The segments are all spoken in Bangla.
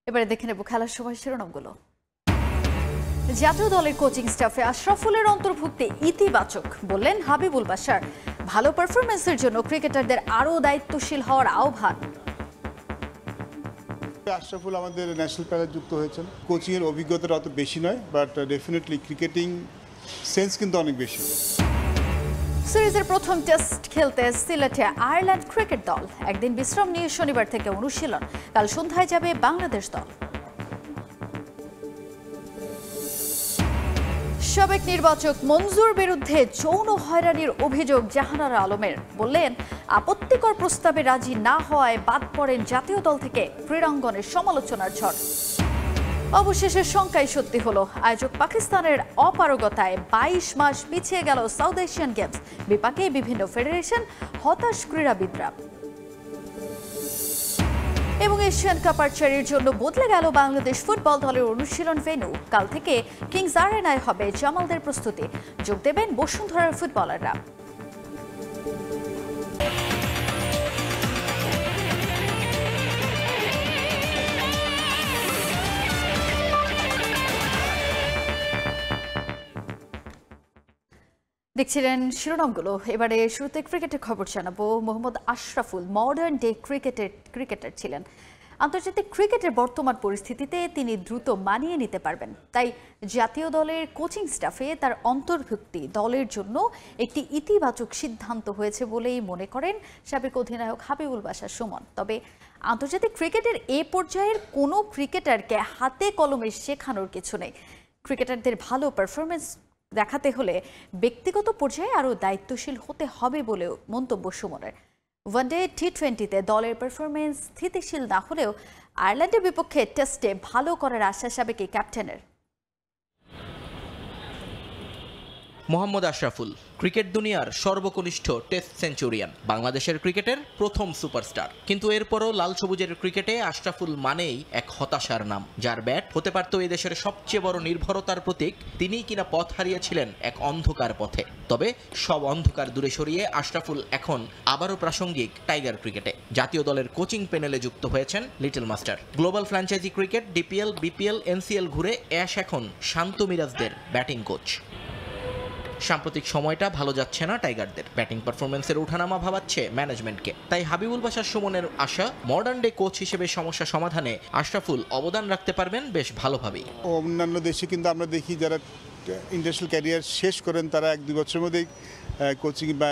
এবারে দেখে নেব খেলার সময় শিরোনামগুলো। জাতীয় দলের কোচিং স্টাফে আশরাফুলের অন্তর্ভুক্তি ইতিবাচক বললেন হাবিবুল বাশার। ভালো পারফরম্যান্সের জন্য ক্রিকেটারদের আরও দায়িত্বশীল হওয়ার আহ্বান। আশরাফুল আমাদের ন্যাশনাল প্লেয়ারে যুক্ত হয়েছেন। কোচিংয়ের অভিজ্ঞতাটা অত বেশি নয়, বাট ডেফিনেটলি ক্রিকেটিং সেন্স কিন্তু অনেক বেশি। সিরিজের প্রথম টেস্ট খেলতে সিলেটে আয়ারল্যান্ড ক্রিকেট দল একদিন বিশ্রাম নিয়ে শনিবার থেকে অনুশীলন। কাল সন্ধ্যায় যাবে বাংলাদেশ দল। সাবেক নির্বাচক মঞ্জুর বিরুদ্ধে যৌন হয়রানির অভিযোগ জাহানারা আলমের। বললেন আপত্তিকর প্রস্তাবে রাজি না হওয়ায় বাদ পড়েন জাতীয় দল থেকে। ক্রীড়াঙ্গনের সমালোচনার ঝড়। অবশেষে শঙ্কাই সত্যি হলো, আয়োজক পাকিস্তানের অপারগতায় 22 মাস পিছিয়ে গেল সাউথ এশিয়ান গেমস। বিপাকে বিভিন্ন ফেডারেশন, হতাশ ক্রীড়াবিদরা। এবং এশিয়ান কাপ আর্চারির জন্য বদলে গেল বাংলাদেশ ফুটবল দলের অনুশীলন ভেন্যু। কাল থেকে কিংস আরেনায় হবে জামালদের প্রস্তুতি। যোগ দেবেন বসুন্ধরার ফুটবলাররা। দেখছিলেন শিরোনামগুলো। এবারে শুরুতে ক্রিকেটের খবর জানাবো। Mohammad Ashraful modern day cricketer ছিলেন। আন্তর্জাতিক ক্রিকেটের বর্তমান পরিস্থিতিতে তিনি দ্রুত মানিয়ে নিতে পারবেন। তাই জাতীয় দলের কোচিং স্টাফে তার অন্তর্ভুক্তি দলের জন্য একটি ইতিবাচক সিদ্ধান্ত হয়েছে বলেই মনে করেন সাবেক অধিনায়ক হাবিবুল বাশার সুমন। তবে আন্তর্জাতিক ক্রিকেটের এ পর্যায়ের কোনো ক্রিকেটারকে হাতে কলমে শেখানোর কিছু নেই। ক্রিকেটারদের ভালো পারফরমেন্স দেখাতে হলে ব্যক্তিগত পর্যায়ে আরও দায়িত্বশীল হতে হবে বলেও মন্তব্য সুমনের। ওয়ানডে টি-20তে দলের পারফরমেন্স স্থিতিশীল না হলেও আয়ারল্যান্ডের বিপক্ষে টেস্টে ভালো করার আশা সাবেক এই ক্যাপ্টেনের। মোহাম্মদ আশরাফুল ক্রিকেট দুনিয়ার সর্বকনিষ্ঠ টেস্ট সেঞ্চুরিয়ান, বাংলাদেশের ক্রিকেটের প্রথম সুপারস্টার। কিন্তু এরপরও লাল সবুজের ক্রিকেটে আশরাফুল মানেই এক হতাশার নাম। যার ব্যাট হতে পারত এদেশের সবচেয়ে বড় নির্ভরতার প্রতীক, তিনিই কিনা পথ হারিয়েছিলেন এক অন্ধকার পথে। তবে সব অন্ধকার দূরে সরিয়ে আশরাফুল এখন আবারও প্রাসঙ্গিক টাইগার ক্রিকেটে। জাতীয় দলের কোচিং প্যানেলে যুক্ত হয়েছেন little master. Global franchise cricket, DPL, BPL, NCL ঘুরে অ্যাশ এখন শান্ত মিরাজদের ব্যাটিং কোচ। সাম্প্রতিক সময়টা ভালো যাচ্ছে না টাইগারদের। ব্যাটিং পারফরমেন্সের ওঠানামা ভাবাচ্ছে ম্যানেজমেন্টকে। তাই হাবিবুল বাশার সুমনের আশা মডার্ন ডে কোচ হিসেবে সমস্যা সমাধানে আশরাফুল অবদান রাখতে পারবেন বেশ ভালোভাবেই। অন্যান্য দেশে কিন্তু আমরা দেখি যারা ইন্টারন্যাশনাল ক্যারিয়ার শেষ করেন তারা 1-2 বছরের মধ্যেই কোচিং বা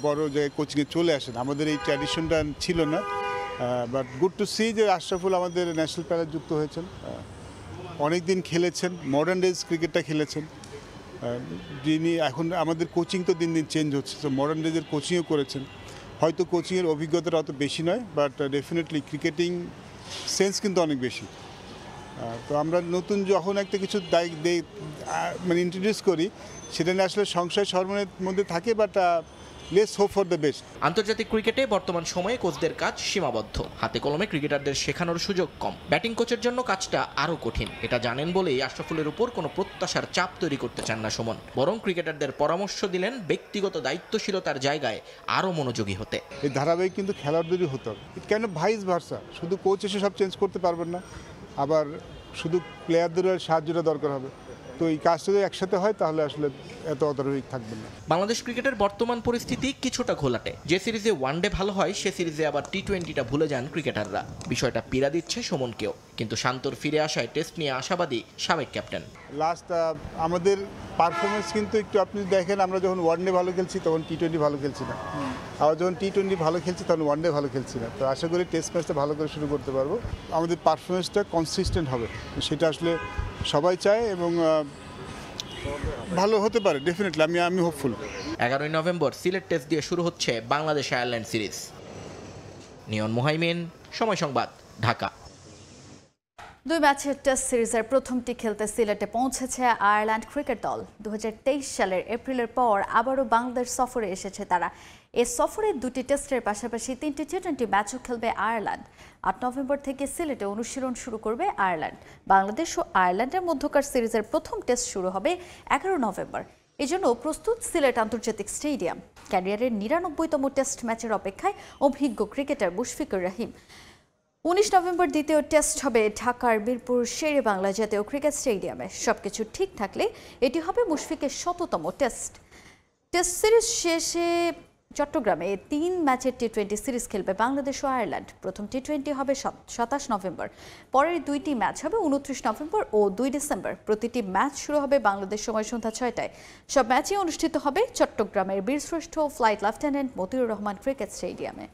বড় জায়গায় কোচিংয়ে চলে আসেন। আমাদের এই ট্র্যাডিশনটা ছিল না, বাট গুড টু সি যে আশরাফুল আমাদের ন্যাশনাল প্লেয়ারে যুক্ত হয়েছেন। অনেকদিন খেলেছেন, মডার্ন ডেজ ক্রিকেটটা খেলেছেন। যিনি এখন আমাদের কোচিং তো দিন দিন চেঞ্জ হচ্ছে, তো মডার্ন ডেজের কোচিংও করেছেন। হয়তো কোচিংয়ের অভিজ্ঞতাটা অত বেশি নয়, বাট ডেফিনেটলি ক্রিকেটিং সেন্স কিন্তু অনেক বেশি। তো আমরা নতুন যখন একটা কিছু মানে ইন্ট্রোডিউস করি, সেটা নিয়ে আসলে সংশয় সর্বনের মধ্যে থাকে, but let's hope for the best. আন্তর্জাতিক ক্রিকেটে বর্তমান সময়ে কোচদের কাজ সীমাবদ্ধ। হাতে কলমে ক্রিকেটারদের শেখানোর সুযোগ কম। ব্যাটিং কোচের জন্য কাজটা আরও কঠিন। এটা জানেন বলেই আশরাফুলের উপর কোনো প্রত্যাশার চাপ তৈরি করতে চান না সুমন। বরং ক্রিকেটারদের পরামর্শ দিলেন ব্যক্তিগত দায়িত্বশীলতার জায়গায় আরও মনোযোগী হতে। এই ধারাবাহিক কিন্তু খেলোয়াড়দেরই হতে হবে। ইট কেন ভাইস ভার্সা, শুধু কোচ এসে সব চেঞ্জ করতে পারবেন না, আবার শুধু প্লেয়ারদের সাহায্যটা দরকার হবে। তো এই কাজটা যদি একসাথে হয় তাহলে আসলে এত অধারাবাহিক থাকবে না। বাংলাদেশ ক্রিকেটের বর্তমান পরিস্থিতি কিছুটা ঘোলাটে। যে সিরিজে ওয়ানডে ভালো হয় সে সিরিজে আবার টি-20টা ভুলে যান ক্রিকেটাররা। বিষয়টা পীড়া দিচ্ছে সুমনকেও। কিন্তু শান্তর ফিরে আসায় টেস্ট নিয়ে আশাবাদী সাবেক ক্যাপ্টেন। লাস্ট আমাদের পারফরমেন্স কিন্তু একটু আপনি দেখেন, আমরা যখন ওয়ানডে ভালো খেলছি তখন টি-20 ভালো খেলছি না, আবার যখন টি-20 ভালো খেলছি তখন ওয়ানডে ভালো খেলছি না। তো আশা করি টেস্ট ম্যাচটা ভালো করে শুরু করতে পারবো। আমাদের পারফরমেন্সটা কনসিস্টেন্ট হবে, সেটা আসলে সবাই চায় এবং ভালো হতে পারে। ডেফিনেটলি আমি হোপফুল। 11 নভেম্বর সিলেট টেস্ট দিয়ে শুরু হচ্ছে বাংলাদেশ আয়ারল্যান্ড সিরিজ। নিয়ন মুহাইমিন, সময় সংবাদ, ঢাকা। 2 ম্যাচের টেস্ট সিরিজের প্রথমটি খেলতে সিলেটে পৌঁছেছে আয়ারল্যান্ড ক্রিকেট দল। 2023 সালের এপ্রিলের পর আবারও বাংলাদেশ সফরে এসেছে তারা। এ সফরে 2টি টেস্টের পাশাপাশি 3টি টি-20 ম্যাচও খেলবে আয়ারল্যান্ড। 8 নভেম্বর থেকে সিলেটে অনুশীলন শুরু করবে আয়ারল্যান্ড। বাংলাদেশ ও আয়ারল্যান্ডের মধ্যকার সিরিজের প্রথম টেস্ট শুরু হবে 11 নভেম্বর। এজন্য প্রস্তুত সিলেট আন্তর্জাতিক স্টেডিয়াম। ক্যারিয়ারের 99তম টেস্ট ম্যাচের অপেক্ষায় অভিজ্ঞ ক্রিকেটার মুশফিকুর রহিম। 19 নভেম্বর দ্বিতীয় টেস্ট হবে ঢাকার মিরপুর শেরে বাংলা জাতীয় ক্রিকেট স্টেডিয়ামে। সবকিছু ঠিক থাকলে এটি হবে মুশফিকের 100তম টেস্ট সিরিজ শেষে চট্টগ্রামে 3 ম্যাচের টি20 সিরিজ খেলবে বাংলাদেশ ও আয়ারল্যান্ড। প্রথম টি20 হবে 27 নভেম্বর, পরের দুইটি ম্যাচ হবে 29 নভেম্বর ও 2 ডিসেম্বর। প্রতিটি ম্যাচ শুরু হবে বাংলাদেশ সময় সন্ধ্যা 6টায়। সব ম্যাচই অনুষ্ঠিত হবে চট্টগ্রামের বীরশ্রেষ্ঠ flight lieutenant Motiur Rahman cricket স্টেডিয়ামে।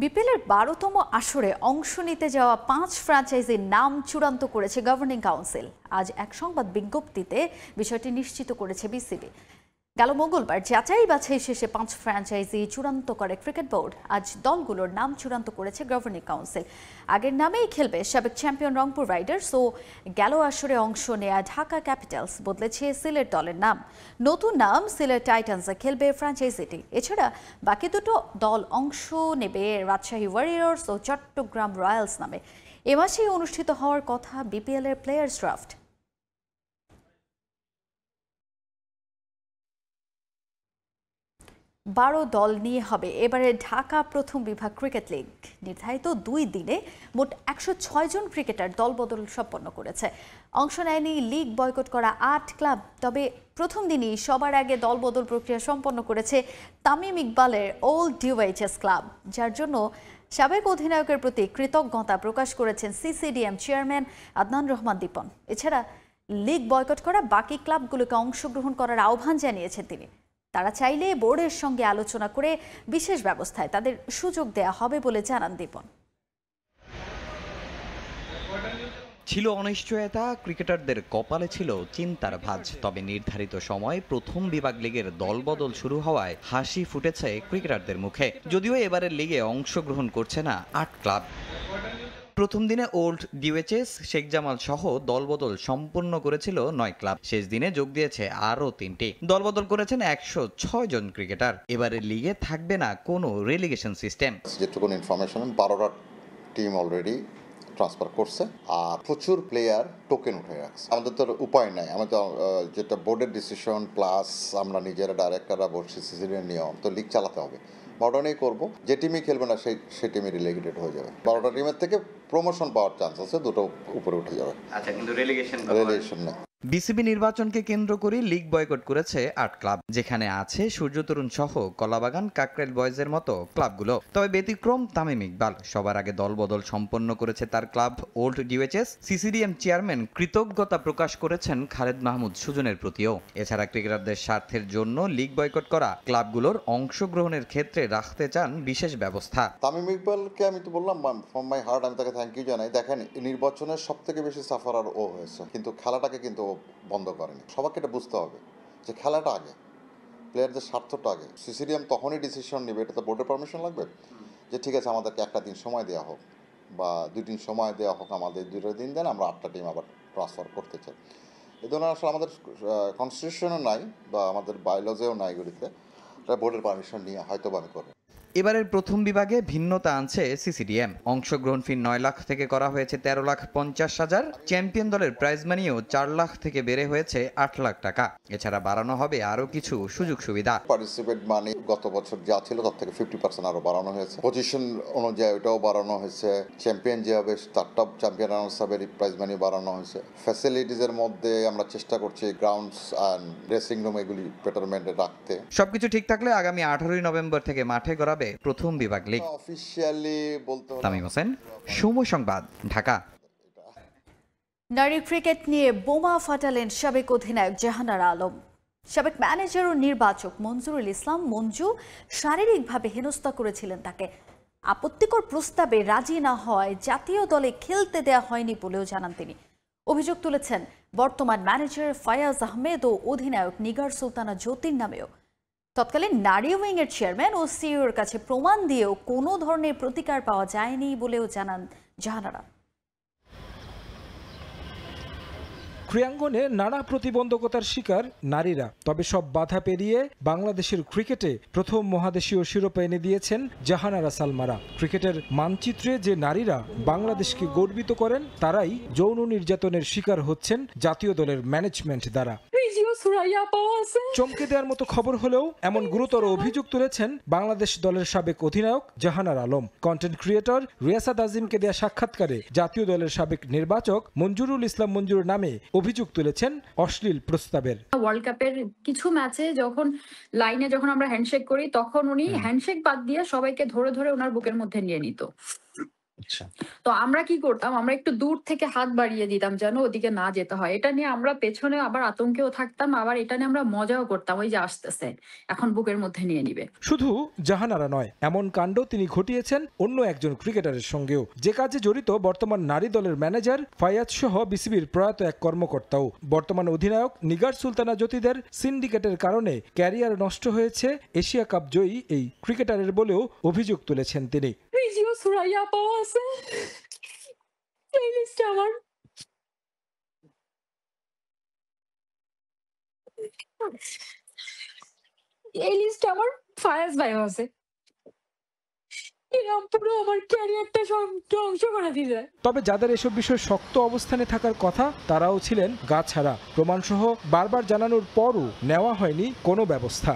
বিপিএলের 12তম আসরে অংশ নিতে যাওয়া 5 ফ্র্যাঞ্চাইজির নাম চূড়ান্ত করেছে গভর্নিং কাউন্সিল। আজ এক সংবাদ বিজ্ঞপ্তিতে বিষয়টি নিশ্চিত করেছে বিসিবি। গেল মঙ্গলবার যাচাই বাছাই শেষে 5 ফ্র্যাঞ্চাইজি চূড়ান্ত করে ক্রিকেট বোর্ড। আজ দলগুলোর নাম চূড়ান্ত করেছে গভর্নিং কাউন্সিল। আগের নামেই খেলবে সাবেক চ্যাম্পিয়ন রংপুর রাইডার্স ও গেল আসরে অংশ নেয়া ঢাকা ক্যাপিটালস। বদলেছে সিলেট দলের নাম, নতুন নাম সিলেট টাইটান্সে খেলবে ফ্র্যাঞ্চাইজিটি। এছাড়া বাকি দুটো দল অংশ নেবে রাজশাহী ওয়ারিয়র্স ও চট্টগ্রাম রয়্যালস নামে। এ মাসেই অনুষ্ঠিত হওয়ার কথা বিপিএল এর প্লেয়ার্স ড্রাফট। 12 দল নিয়ে হবে এবারে ঢাকা প্রথম বিভাগ ক্রিকেট লিগ। নির্ধারিত 2 দিনে মোট 106 জন ক্রিকেটার দলবদল সম্পন্ন করেছে। অংশ নেয়নি লিগ বয়কট করা 8 ক্লাব। তবে প্রথম দিনই সবার আগে দলবদল প্রক্রিয়া সম্পন্ন করেছে তামিম ইকবালের ওল্ড ডিওএইচএস ক্লাব, যার জন্য সাবেক অধিনায়কের প্রতি কৃতজ্ঞতা প্রকাশ করেছেন সিসিডিএম চেয়ারম্যান আদনান রহমান দীপন। এছাড়া লিগ বয়কট করা বাকি ক্লাবগুলোকে অংশগ্রহণ করার আহ্বান জানিয়েছেন তিনি। তারা চাইলে বোর্ডের সঙ্গে আলোচনা করে বিশেষ ব্যবস্থায় তাদের সুযোগ দেয়া হবে বলে জানান দীপন। ছিল অনিশ্চয়তা, ক্রিকেটারদের কপালে ছিল চিন্তার ভাঁজ। তবে নির্ধারিত সময় প্রথম বিভাগ লিগের দলবদল শুরু হওয়ায় হাসি ফুটেছে ক্রিকেটারদের মুখে। যদিও এবারের লিগে অংশগ্রহণ করছে না 8 ক্লাব। প্রথম দিনে ওল্ড ডিওএইচএস, শেখ জামাল সহ দলবদল সম্পূর্ণ করেছিল 9 ক্লাব। শেষ দিনে যোগ দিয়েছে আরও 3টি। দলবদল করেছেন 106 জন ক্রিকেটার। এবারের লিগে থাকবে না কোনো রেলিগেশন সিস্টেম। যেটুকু ইনফরমেশন 12টা টিম অলরেডি ট্রান্সফার করছে, আর প্রচুর প্লেয়ার টোকেন উঠে রাখছে। আমাদের তো উপায় নাই, আমাদের যেটা বোর্ডের ডিসিশন প্লাস আমরা নিজেরা ডাইরেক্টররা বসছি, সিসিডির নিয়ম তো লিগ চালাতে হবে। 12টা নিয়েই করবো। যে টিমই খেলবে না সেই টিমই রিলেগেটেড হয়ে যাবে। 12টা টিমের থেকে প্রমোশন পাওয়ার চান্স আছে, দুটো উপরে উঠে যাবে। আচ্ছা, কিন্তু রেলিগেশন নেই। বিসিবি নির্বাচনকে কেন্দ্র করে লিগ বয়কট করেছে 8 ক্লাব, যেখানে আছে সূর্য তরুণ সহ কলাবাগান, কাকরাইল বয়েজের মতো ক্লাবগুলো। তবে ব্যতিক্রম তামিম ইকবাল। সবার আগে দলবদল সম্পন্ন করেছে তার club old DOHS. CCDM chairman কৃতজ্ঞতা প্রকাশ করেছেন খালেদ মাহমুদ সুজনের প্রতিও। এছাড়া ক্রিকেটারদের স্বার্থের জন্য লিগ বয়কট করা ক্লাবগুলোর অংশগ্রহণের ক্ষেত্রে রাখতে চান বিশেষ ব্যবস্থা। তামিম ইকবালকে আমি তো বললাম ফ্রম মাই হার্ট আমি তাকে থ্যাংক ইউ জানাই। দেখেন, নির্বাচনের সবথেকে বেশি সাফারার ও হয়েছে, কিন্তু খেলাটাকে কিন্তু বন্ধ করেনি। সবাইকে এটা বুঝতে হবে যে খেলাটা আগে, প্লেয়ারদের স্বার্থটা আগে। সিসিডিএম তখনই ডিসিশন নেবে, এটা তো বোর্ডের পারমিশন লাগবে, যে ঠিক আছে আমাদেরকে 1টা দিন সময় দেওয়া হোক বা 2 দিন সময় দেওয়া হোক, আমাদের 2টা দিন দেন, আমরা 8টা টিম আবার ট্রান্সফার করতে চাই। এই ধরনের আসলে আমাদের কনস্টিটিউশনও নাই বা আমাদের বাইলজেও নাই, এগুলিতে বোর্ডের পারমিশন নিয়ে হয়তো আমি করবো। এবারের প্রথম বিভাগে ভিন্নতা আনছে সিসিডিএম। অংশগ্রহণ ফি 9 লাখ থেকে করা হয়েছে 13,50,000। চ্যাম্পিয়ন দলের প্রাইজ মানিও 4 লাখ থেকে বেড়ে হয়েছে 8 লাখ টাকা। এছাড়া বাড়ানো হবে আরও কিছু সুযোগ সুবিধা। পার্টিসিপেট মানি গত বছর যা ছিল তার থেকে 50% আরও বাড়ানো হয়েছে। পজিশন অনুযায়ী ওটাও বাড়ানো হয়েছে। চ্যাম্পিয়ন যে হবে তার টপ চ্যাম্পিয়ন হিসাবে প্রাইজ মানি বাড়ানো হয়েছে। ফ্যাসিলিটিসের মধ্যে আমরা চেষ্টা করছি গ্রাউন্ডস অ্যান্ড ড্রেসিং রুম এগুলি বেটারমেন্টে রাখতে। সবকিছু ঠিক থাকলে আগামী 18 নভেম্বর থেকে মাঠে গড়াবে প্রথম বিভাগ লিগ। অফিশিয়ালি বলতে তামিম হোসেন, সময় সংবাদ, ঢাকা। নারী ক্রিকেট নিয়ে বোমা ফাটালেন সাবেক অধিনায়ক জাহানারা আলম। সাবেক ম্যানেজার ও নির্বাচক মঞ্জুরুল ইসলাম মঞ্জু শারীরিকভাবে হেনস্থা করেছিলেন তাকে। আপত্তিকর প্রস্তাবে রাজি না হয় জাতীয় দলে খেলতে দেয়া হয়নি বলেও জানান তিনি। অভিযোগ তুলেছেন বর্তমান ম্যানেজার ফায়াজ আহমেদ ও অধিনায়ক নিগার সুলতানা জ্যোতির নামেও। তৎকালীন নারী উইংয়ের চেয়ারম্যান ও সিইওর কাছে প্রমাণ দিয়েও কোনো ধরনের প্রতিকার পাওয়া যায়নি বলেও জানান জাহানারা। ক্রীড়াঙ্গনে নানা প্রতিবন্ধকতার শিকার নারীরা, তবে সব বাধা পেরিয়ে বাংলাদেশের ক্রিকেটে প্রথম মহাদেশীয় শিরোপা এনে দিয়েছেন জাহানারা সালমারা। ক্রিকেটের মানচিত্রে যে নারীরা বাংলাদেশকে গর্বিত করেন তারাই যৌন নির্যাতনের শিকার হচ্ছেন জাতীয় দলের ম্যানেজমেন্ট দ্বারা। চমকে দেওয়ার মতো খবর হলেও এমন গুরুতর অভিযোগ তুলেছেন বাংলাদেশ দলের সাবেক অধিনায়ক জাহানারা আলম। কন্টেন্ট ক্রিয়েটর রিয়াসাত আজিমকে দেয়া সাক্ষাৎকারে জাতীয় দলের সাবেক নির্বাচক মঞ্জুরুল ইসলাম মঞ্জুর নামে অভিযোগ তুলেছেন অশ্লীল প্রস্তাবের। ওয়ার্ল্ড কাপের কিছু ম্যাচে যখন আমরা হ্যান্ডশেক করি, তখন উনি হ্যান্ডশেক বাদ দিয়ে সবাইকে ধরে ধরে ওনার বুকের মধ্যে নিয়ে নিত। তো আমরা কি করতাম, আমরা একটু দূর থেকে হাত বাড়িয়ে দিতাম যেন ওদিকে না যেতে হয়। এটা নিয়ে আমরা পেছনে আবার আতঙ্কেও থাকতাম, আবার এটা নিয়ে আমরা মজাও করতাম, ওই যে আসতেছে এখন বুকের মধ্যে নিয়ে নিবে। শুধু জাহানারা নয়, এমন কাণ্ড তিনি ঘটিয়েছেন অন্য একজন ক্রিকেটারের সঙ্গেও, যে কাজে জড়িত বর্তমান নারী দলের ম্যানেজার ফায়াজ সহ বিসিবির প্রয়াত এক কর্মকর্তাও। বর্তমান অধিনায়ক নিগার সুলতানা জ্যোতিদের সিন্ডিকেটের কারণে ক্যারিয়ার নষ্ট হয়েছে এশিয়া কাপ জয়ী এই ক্রিকেটারের বলেও অভিযোগ তুলেছেন তিনি। সুরাইয়া পাওয়া আছে এই লিস্টে আমার। এই লিস্টে আমার ফায়াজ ভাই আছে। এরা পুরো আমার ক্যারিয়ারটা ধ্বংস করে দিবে। তবে যাদের এসব বিষয়ে শক্ত অবস্থানে থাকার কথা তারাও ছিলেন গা ছাড়া। প্রমাণসহ বারবার জানানোর পরও নেওয়া হয়নি কোনো ব্যবস্থা।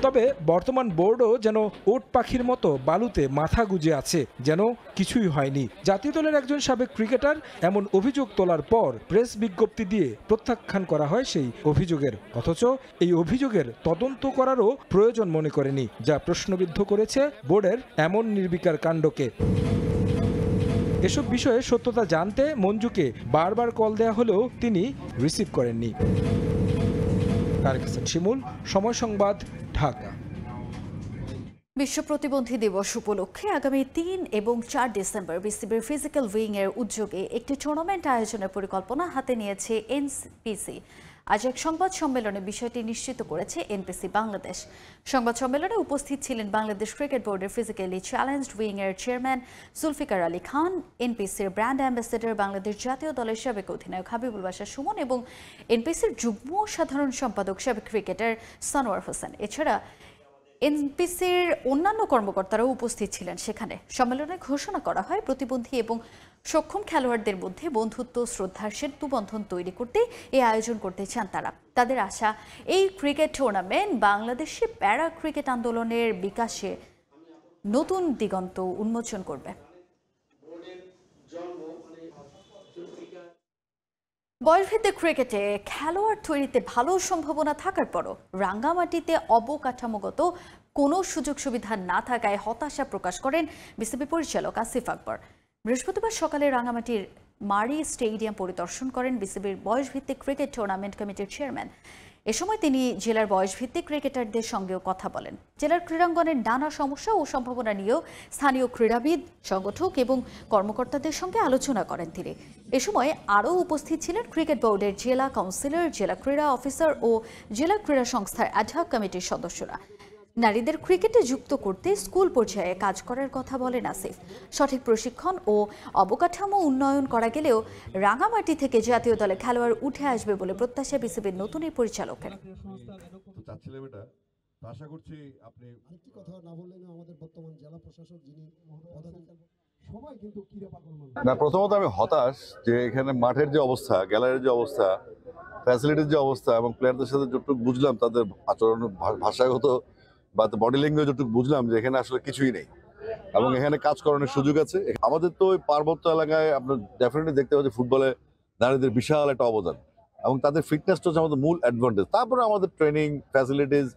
তবে বর্তমান বোর্ডও যেন ওট পাখির মতো বালুতে মাথা গুজে আছে, যেন কিছুই হয়নি। জাতীয় দলের একজন সাবেক ক্রিকেটার এমন অভিযোগ তোলার পর প্রেস বিজ্ঞপ্তি দিয়ে প্রত্যাখ্যান করা হয় সেই অভিযোগের। অথচ এই অভিযোগের তদন্ত করারও প্রয়োজন মনে করেনি, যা প্রশ্নবিদ্ধ করেছে বোর্ডের এমন নির্বিকার কাণ্ডকে। এসব বিষয়ে সত্যতা জানতে মঞ্জুকে বারবার কল দেয়া হলেও তিনি রিসিভ করেননি। তারেক হাসান শিমুল, সময় সংবাদ, ঢাকা। বিশ্ব প্রতিবন্ধী দিবস উপলক্ষে আগামী 3 এবং 4 ডিসেম্বর বিসিবির ফিজিক্যাল উইং এর উদ্যোগে একটি টুর্নামেন্ট আয়োজনের পরিকল্পনা হাতে নিয়েছে এনপিসি। আজ এক সংবাদ সম্মেলনে বিষয়টি নিশ্চিত করেছে এনপিসি বাংলাদেশ। সংবাদ সম্মেলনে উপস্থিত ছিলেন বাংলাদেশ ক্রিকেট বোর্ডের ফিজিক্যালি চ্যালেঞ্জড উইং এর chairman Zulfikar Ali Khan, এনপিসির brand ambassador Bangladesh জাতীয় দলের সাবেক অধিনায়ক হাবিবুল বাশার সুমন এবং এনপিসির যুগ্ম সাধারণ সম্পাদক সাবেক ক্রিকেটার সানোয়ার হোসেন। এছাড়া এনপিসির অন্যান্য কর্মকর্তারাও উপস্থিত ছিলেন সেখানে। সম্মেলনে ঘোষণা করা হয় প্রতিবন্ধী এবং সক্ষম খেলোয়াড়দের মধ্যে বন্ধুত্ব শ্রদ্ধার সেতুবন্ধন তৈরি করতে এই আয়োজন করতে চান তারা। তাদের আশা, এই ক্রিকেট টুর্নামেন্ট বাংলাদেশে প্যারা ক্রিকেট আন্দোলনের বিকাশে নতুন দিগন্ত উন্মোচন করবে। বয়সভিত্তিক ক্রিকেটে খেলোয়াড় তৈরিতে ভালো সম্ভাবনা থাকার পরও রাঙ্গামাটিতে অবকাঠামোগত কোনো সুযোগ সুবিধা না থাকায় হতাশা প্রকাশ করেন বিসিবি পরিচালক আসিফ আকবর। বৃহস্পতিবার সকালে রাঙ্গামাটির মারি স্টেডিয়াম পরিদর্শন করেন বিসিবির বয়সভিত্তিক ক্রিকেট টুর্নামেন্ট কমিটির চেয়ারম্যান। এ সময় তিনি জেলার বয়সভিত্তিক ক্রিকেটারদের সঙ্গেও কথা বলেন। জেলার ক্রীড়াঙ্গনের নানা সমস্যা ও সম্ভাবনা নিয়েও স্থানীয় ক্রীড়াবিদ, সংগঠক এবং কর্মকর্তাদের সঙ্গে আলোচনা করেন তিনি। এ সময় আরও উপস্থিত ছিলেন ক্রিকেট বোর্ডের জেলা কাউন্সিলর, জেলা ক্রীড়া অফিসার ও জেলা ক্রীড়া সংস্থার অ্যাডহক কমিটির সদস্যরা। নারীদের ক্রিকেটে যুক্ত করতে স্কুল পর্যায়ে কাজ করার কথা বলেন আসিফ। সঠিক প্রশিক্ষণ ও অবকাঠামো উন্নয়ন করা গেলেও রাঙামাটি থেকে জাতীয় দলে খেলোয়াড় উঠে আসবে বলে প্রত্যাশা বিসিবির নতুন এই পরিচালকের। না, প্রথমত আমি হতাশ যে এখানে মাঠের যে অবস্থা, গ্যালারির যে অবস্থা, ফ্যাসিলিটির যে অবস্থা এবং প্লেয়ারদের সাথে যতটুকু বুঝলাম, তাদের আচরণ, ভাষাগত বা বডি ল্যাঙ্গুয়েজ যতটুকু বুঝলাম যে এখানে আসলে কিছুই নেই এবং এখানে কাজ করানোর সুযোগ আছে। আমাদের তো ওই পার্বত্য এলাকায় আপনার ডেফিনেটলি দেখতে পাচ্ছি ফুটবলে নারীদের বিশাল একটা অবদান এবং তাদের ফিটনেসটা হচ্ছে আমাদের মূল অ্যাডভান্টেজ। তারপরে আমাদের ট্রেনিং ফ্যাসিলিটিস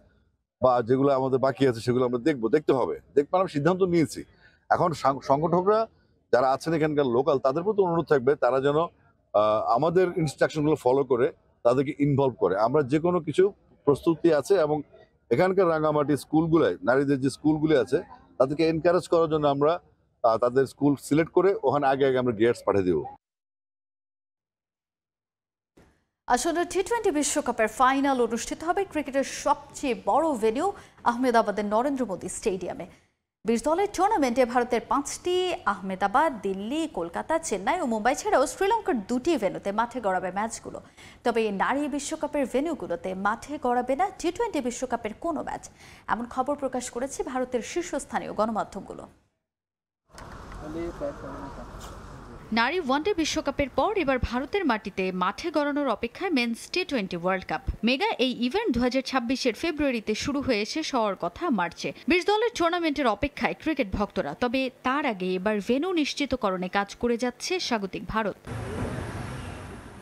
বা যেগুলো আমাদের বাকি আছে সেগুলো আমরা দেখতে হবে। আমরা সিদ্ধান্ত নিয়েছি। এখন সংগঠকরা যারা আছেন এখানকার লোকাল, তাদের প্রতি অনুরোধ থাকবে তারা যেন আমাদের ইনস্ট্রাকশনগুলো ফলো করে তাদেরকে ইনভলভ করে। আমরা যে কোনো কিছু প্রস্তুতি আছে এবং এখানকার রাঙ্গামাটি স্কুলগুলোয় নারীদের যে স্কুলগুলি আছে তাদেরকে এনকারেজ করার জন্য আমরা তাদের স্কুল সিলেক্ট করে ওখানে আগে আমরা গেটস পাঠিয়ে দেব। আসলে টি-20 বিশ্বকাপের ফাইনাল অনুষ্ঠিত হবে ক্রিকেটের সবচেয়ে বড় ভেন্যু আহমেদাবাদের নরেন্দ্র মোদী স্টেডিয়ামে। 20 দলের টুর্নামেন্টে ভারতের 5টি, আহমেদাবাদ, দিল্লি, কলকাতা, চেন্নাই ও মুম্বাই ছাড়াও শ্রীলঙ্কার 2টি ভেন্যুতে মাঠে গড়াবে ম্যাচগুলো। তবে এই নারী বিশ্বকাপের ভেন্যুগুলোতে মাঠে গড়াবে না টি-20 বিশ্বকাপের কোনো ম্যাচ, এমন খবর প্রকাশ করেছে ভারতের শীর্ষস্থানীয় গণমাধ্যমগুলো। নারী ওয়ানডে বিশ্বকাপের পর এবার ভারতের মাটিতে মাঠে গড়ানোর অপেক্ষায় মেন্স টি20 ওয়ার্ল্ড কাপ। মেগা এই ইভেন্ট 2026-এর ফেব্রুয়ারিতে শুরু হয়ে শেষ হওয়ার কথা মার্চে। 20 দলের টুর্নামেন্টের অপেক্ষায় ক্রিকেট ভক্তরা। তবে তার আগে এবার ভেন্যু নিশ্চিতকরণে কাজ করে যাচ্ছে স্বাগতিক ভারত।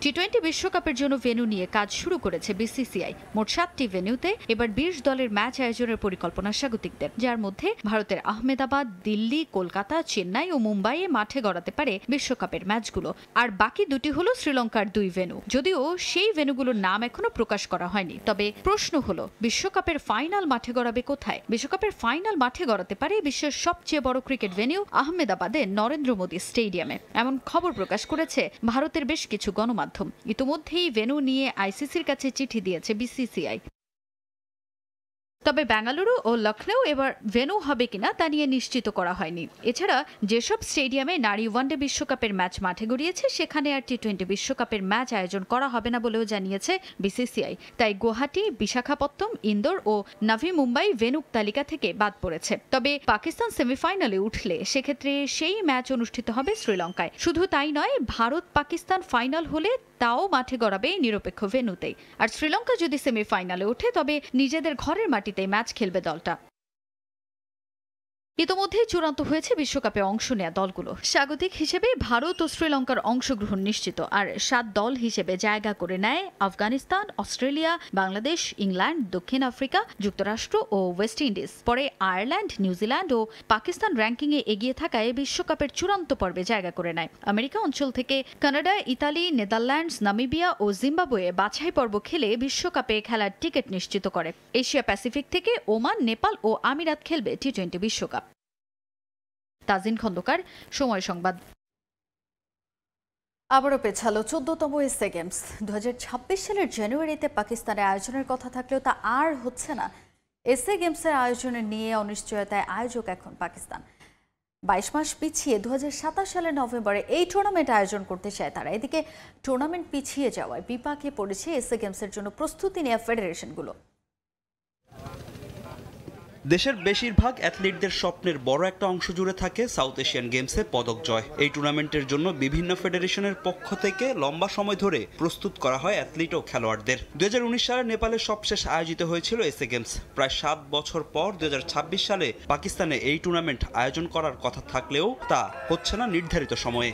টি20 বিশ্বকাপের জন্য ভেন্যু নিয়ে কাজ শুরু করেছে বিসিসিআই। মোট 7টি ভেন্যুতে এবার 20 দলের ম্যাচ আয়োজনের পরিকল্পনা স্বাগতিকদের, যার মধ্যে ভারতের আহমেদাবাদ, দিল্লি, কলকাতা, চেন্নাই ও মুম্বাইয়ে মাঠে গড়াতে পারে বিশ্বকাপের ম্যাচগুলো। আর বাকি দুটি হলো শ্রীলঙ্কার 2 ভেন্যু। যদিও সেই ভেন্যুগুলোর নাম এখনো প্রকাশ করা হয়নি। তবে প্রশ্ন হলো, বিশ্বকাপের ফাইনাল মাঠে গড়াবে কোথায়? বিশ্বকাপের ফাইনাল মাঠে গড়াতে পারে বিশ্বের সবচেয়ে বড় ক্রিকেট ভেন্যু আহমেদাবাদের নরেন্দ্র মোদী স্টেডিয়ামে। এমন খবর প্রকাশ করেছে ভারতের বেশ কিছু গণমাধ্যম। ইতোমধ্যেই ভেন্যু নিয়ে আইসিসির কাছে চিঠি দিয়েছে বিসিসিআই। তবে বেঙ্গালুরু ও লখনউ এবার ভেন্যু হবে কিনা তা নিয়ে নিশ্চিত করা হয়নি। এছাড়া যেসব স্টেডিয়ামে নারী ওয়ানডে বিশ্বকাপের ম্যাচ মাঠে গড়িয়েছে সেখানে আর টি20 বিশ্বকাপের ম্যাচ আয়োজন করা হবে না বলেও জানিয়েছে বিসিসিআই। তাই গুয়াহাটি, বিশাখাপত্তনম, ইন্দোর ও নাভি মুম্বাই ভেন্যু তালিকা থেকে বাদ পড়েছে। তবে পাকিস্তান সেমিফাইনালে উঠলে সেক্ষেত্রে সেই ম্যাচ অনুষ্ঠিত হবে শ্রীলঙ্কায়। শুধু তাই নয়, ভারত পাকিস্তান ফাইনাল হলে তাও মাঠে গড়াবে নিরপেক্ষ ভেন্যুতেই। আর শ্রীলঙ্কা যদি সেমিফাইনালে ওঠে তবে নিজেদের ঘরের মাটিতে ম্যাচ খেলবে দলটা। ইতোমধ্যেই চূড়ান্ত হয়েছে বিশ্বকাপে অংশ নেয়া দলগুলো। স্বাগতিক হিসেবে ভারত ও শ্রীলঙ্কার অংশগ্রহণ নিশ্চিত। আর 7 দল হিসেবে জায়গা করে নেয় আফগানিস্তান, অস্ট্রেলিয়া, বাংলাদেশ, ইংল্যান্ড, দক্ষিণ আফ্রিকা, যুক্তরাষ্ট্র ও ওয়েস্ট ইন্ডিজ। পরে আয়ারল্যান্ড, নিউজিল্যান্ড ও পাকিস্তান র্যাঙ্কিংয়ে এগিয়ে থাকায় বিশ্বকাপের চূড়ান্ত পর্বে জায়গা করে নেয়। আমেরিকা অঞ্চল থেকে কানাডা, ইতালি, নেদারল্যান্ডস, নামিবিয়া ও জিম্বাবুয়ে বাছাই পর্ব খেলে বিশ্বকাপে খেলার টিকিট নিশ্চিত করে। এশিয়া প্যাসিফিক থেকে ওমান, নেপাল ও আমিরাত খেলবে টি20 বিশ্বকাপ। তাজিন খন্দকার, সময় সংবাদ। আবারও পেছালো 14তম এসএ গেমস। 2026 সালের জানুয়ারিতে পাকিস্তানে আয়োজনের কথা থাকলেও তা আর হচ্ছে না। এসএ গেমসের আয়োজনের নিয়ে অনিশ্চয়তায় আয়োজক এখন পাকিস্তান। 22 মাস পিছিয়ে 2027 সালের নভেম্বরে এই টুর্নামেন্ট আয়োজন করতে চায় তারা। এদিকে টুর্নামেন্ট পিছিয়ে যাওয়ায় বিপাকে পড়েছে এসএ গেমসের জন্য প্রস্তুতি নেওয়া ফেডারেশনগুলো। দেশের বেশিরভাগ অ্যাথলিটদের স্বপ্নের বড় একটা অংশ জুড়ে থাকে সাউথ এশিয়ান গেমসে পদক জয়। এই টুর্নামেন্টের জন্য বিভিন্ন ফেডারেশনের পক্ষ থেকে লম্বা সময় ধরে প্রস্তুত করা হয় অ্যাথলিট ও খেলোয়াড়দের। 2019 সালে নেপালে সবশেষ আয়োজিত হয়েছিল এসএ গেমস। প্রায় 7 বছর পর 2026 সালে পাকিস্তানে এই টুর্নামেন্ট আয়োজন করার কথা থাকলেও তা হচ্ছে না নির্ধারিত সময়ে।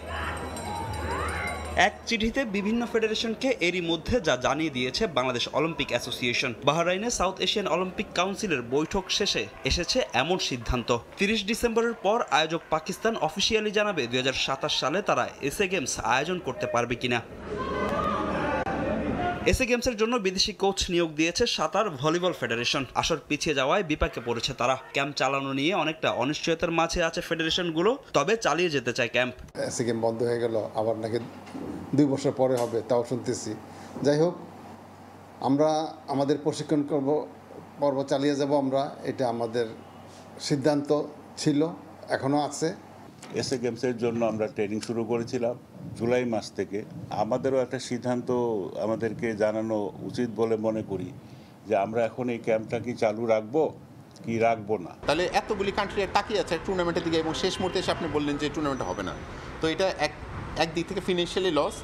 এক চিঠিতে বিভিন্ন ফেডারেশনকে এরই মধ্যে যা জানিয়ে দিয়েছে বাংলাদেশ অলিম্পিক অ্যাসোসিয়েশন। বাহরাইনে সাউথ এশিয়ান অলিম্পিক কাউন্সিলের বৈঠক শেষে এসেছে এমন সিদ্ধান্ত। 30 ডিসেম্বরের পর আয়োজক পাকিস্তান অফিসিয়ালি জানাবে 2027 সালে তারা এসএ গেমস আয়োজন করতে পারবে কিনা। এসএ গেমসের জন্য বিদেশি কোচ নিয়োগ দিয়েছে সাঁতার ভলিবল ফেডারেশন। আসর পিছিয়ে যাওয়ায় বিপাকে পড়েছে তারা। ক্যাম্প চালানো নিয়ে অনেকটা অনিশ্চয়তার মাঝে আছে ফেডারেশনগুলো, তবে চালিয়ে যেতে চায় ক্যাম্প। এসএ গেম বন্ধ হয়ে গেল, আবার নাকি 2 বছর পরে হবে, তাও শুনতেছি। যাই হোক, আমরা আমাদের প্রশিক্ষণ পর্ব চালিয়ে যাব। আমরা এটা আমাদের সিদ্ধান্ত ছিল, এখনও আছে। এসএ গেমসের জন্য আমরা ট্রেনিং শুরু করেছিলাম জুলাই মাস থেকে। আমাদেরও একটা সিদ্ধান্ত আমাদেরকে জানানো উচিত বলে মনে করি যে আমরা এখন এই ক্যাম্পটা কি চালু রাখবো কি রাখবো না। তাহলে এতগুলি কান্ট্রি তাকিয়ে আছে টুর্নামেন্টের দিকে এবং শেষ মুহূর্তে এসে আপনি বললেন যে টুর্নামেন্ট হবে না। তো এটা এক দিক থেকে ফিনান্সিয়ালি লস,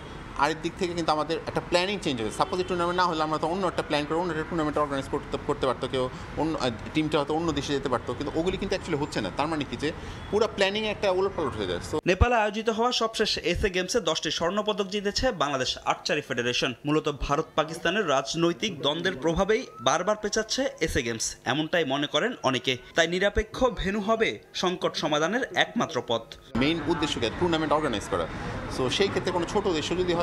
আরেক দিক থেকে কিন্তু আমাদের একটা প্ল্যানিং চেঞ্জ হয়েছে। সাপোজ এই টুর্নামেন্ট না হলে আমরা তো অন্য একটা প্ল্যান করে অন্য একটা টুর্নামেন্ট অর্গানাইজ করতে পারতো, কেউ অন্য টিমটা হয়তো অন্য দেশে যেতে পারতো, কিন্তু ওগুলি কিন্তু অ্যাকচুয়ালি হচ্ছে না। তার মানে কি যে পুরো প্ল্যানিং একটা উলটপালট হয়ে যায়। নেপালে আয়োজিত হওয়া সবশেষ এসএ গেমসে 10টি স্বর্ণপদক জিতেছে বাংলাদেশ আর্চারি ফেডারেশন। মূলত ভারত পাকিস্তানের রাজনৈতিক দ্বন্দ্বের প্রভাবেই বারবার পেঁচাচ্ছে এসএ গেমস, এমনটাই মনে করেন অনেকে। তাই নিরপেক্ষ ভেন্যু হবে সংকট সমাধানের একমাত্র পথ। মেইন উদ্দেশ্য কি টুর্নামেন্ট অর্গানাইজ করা। সো সেই ক্ষেত্রে কোনো ছোটো দেশ যদি হয়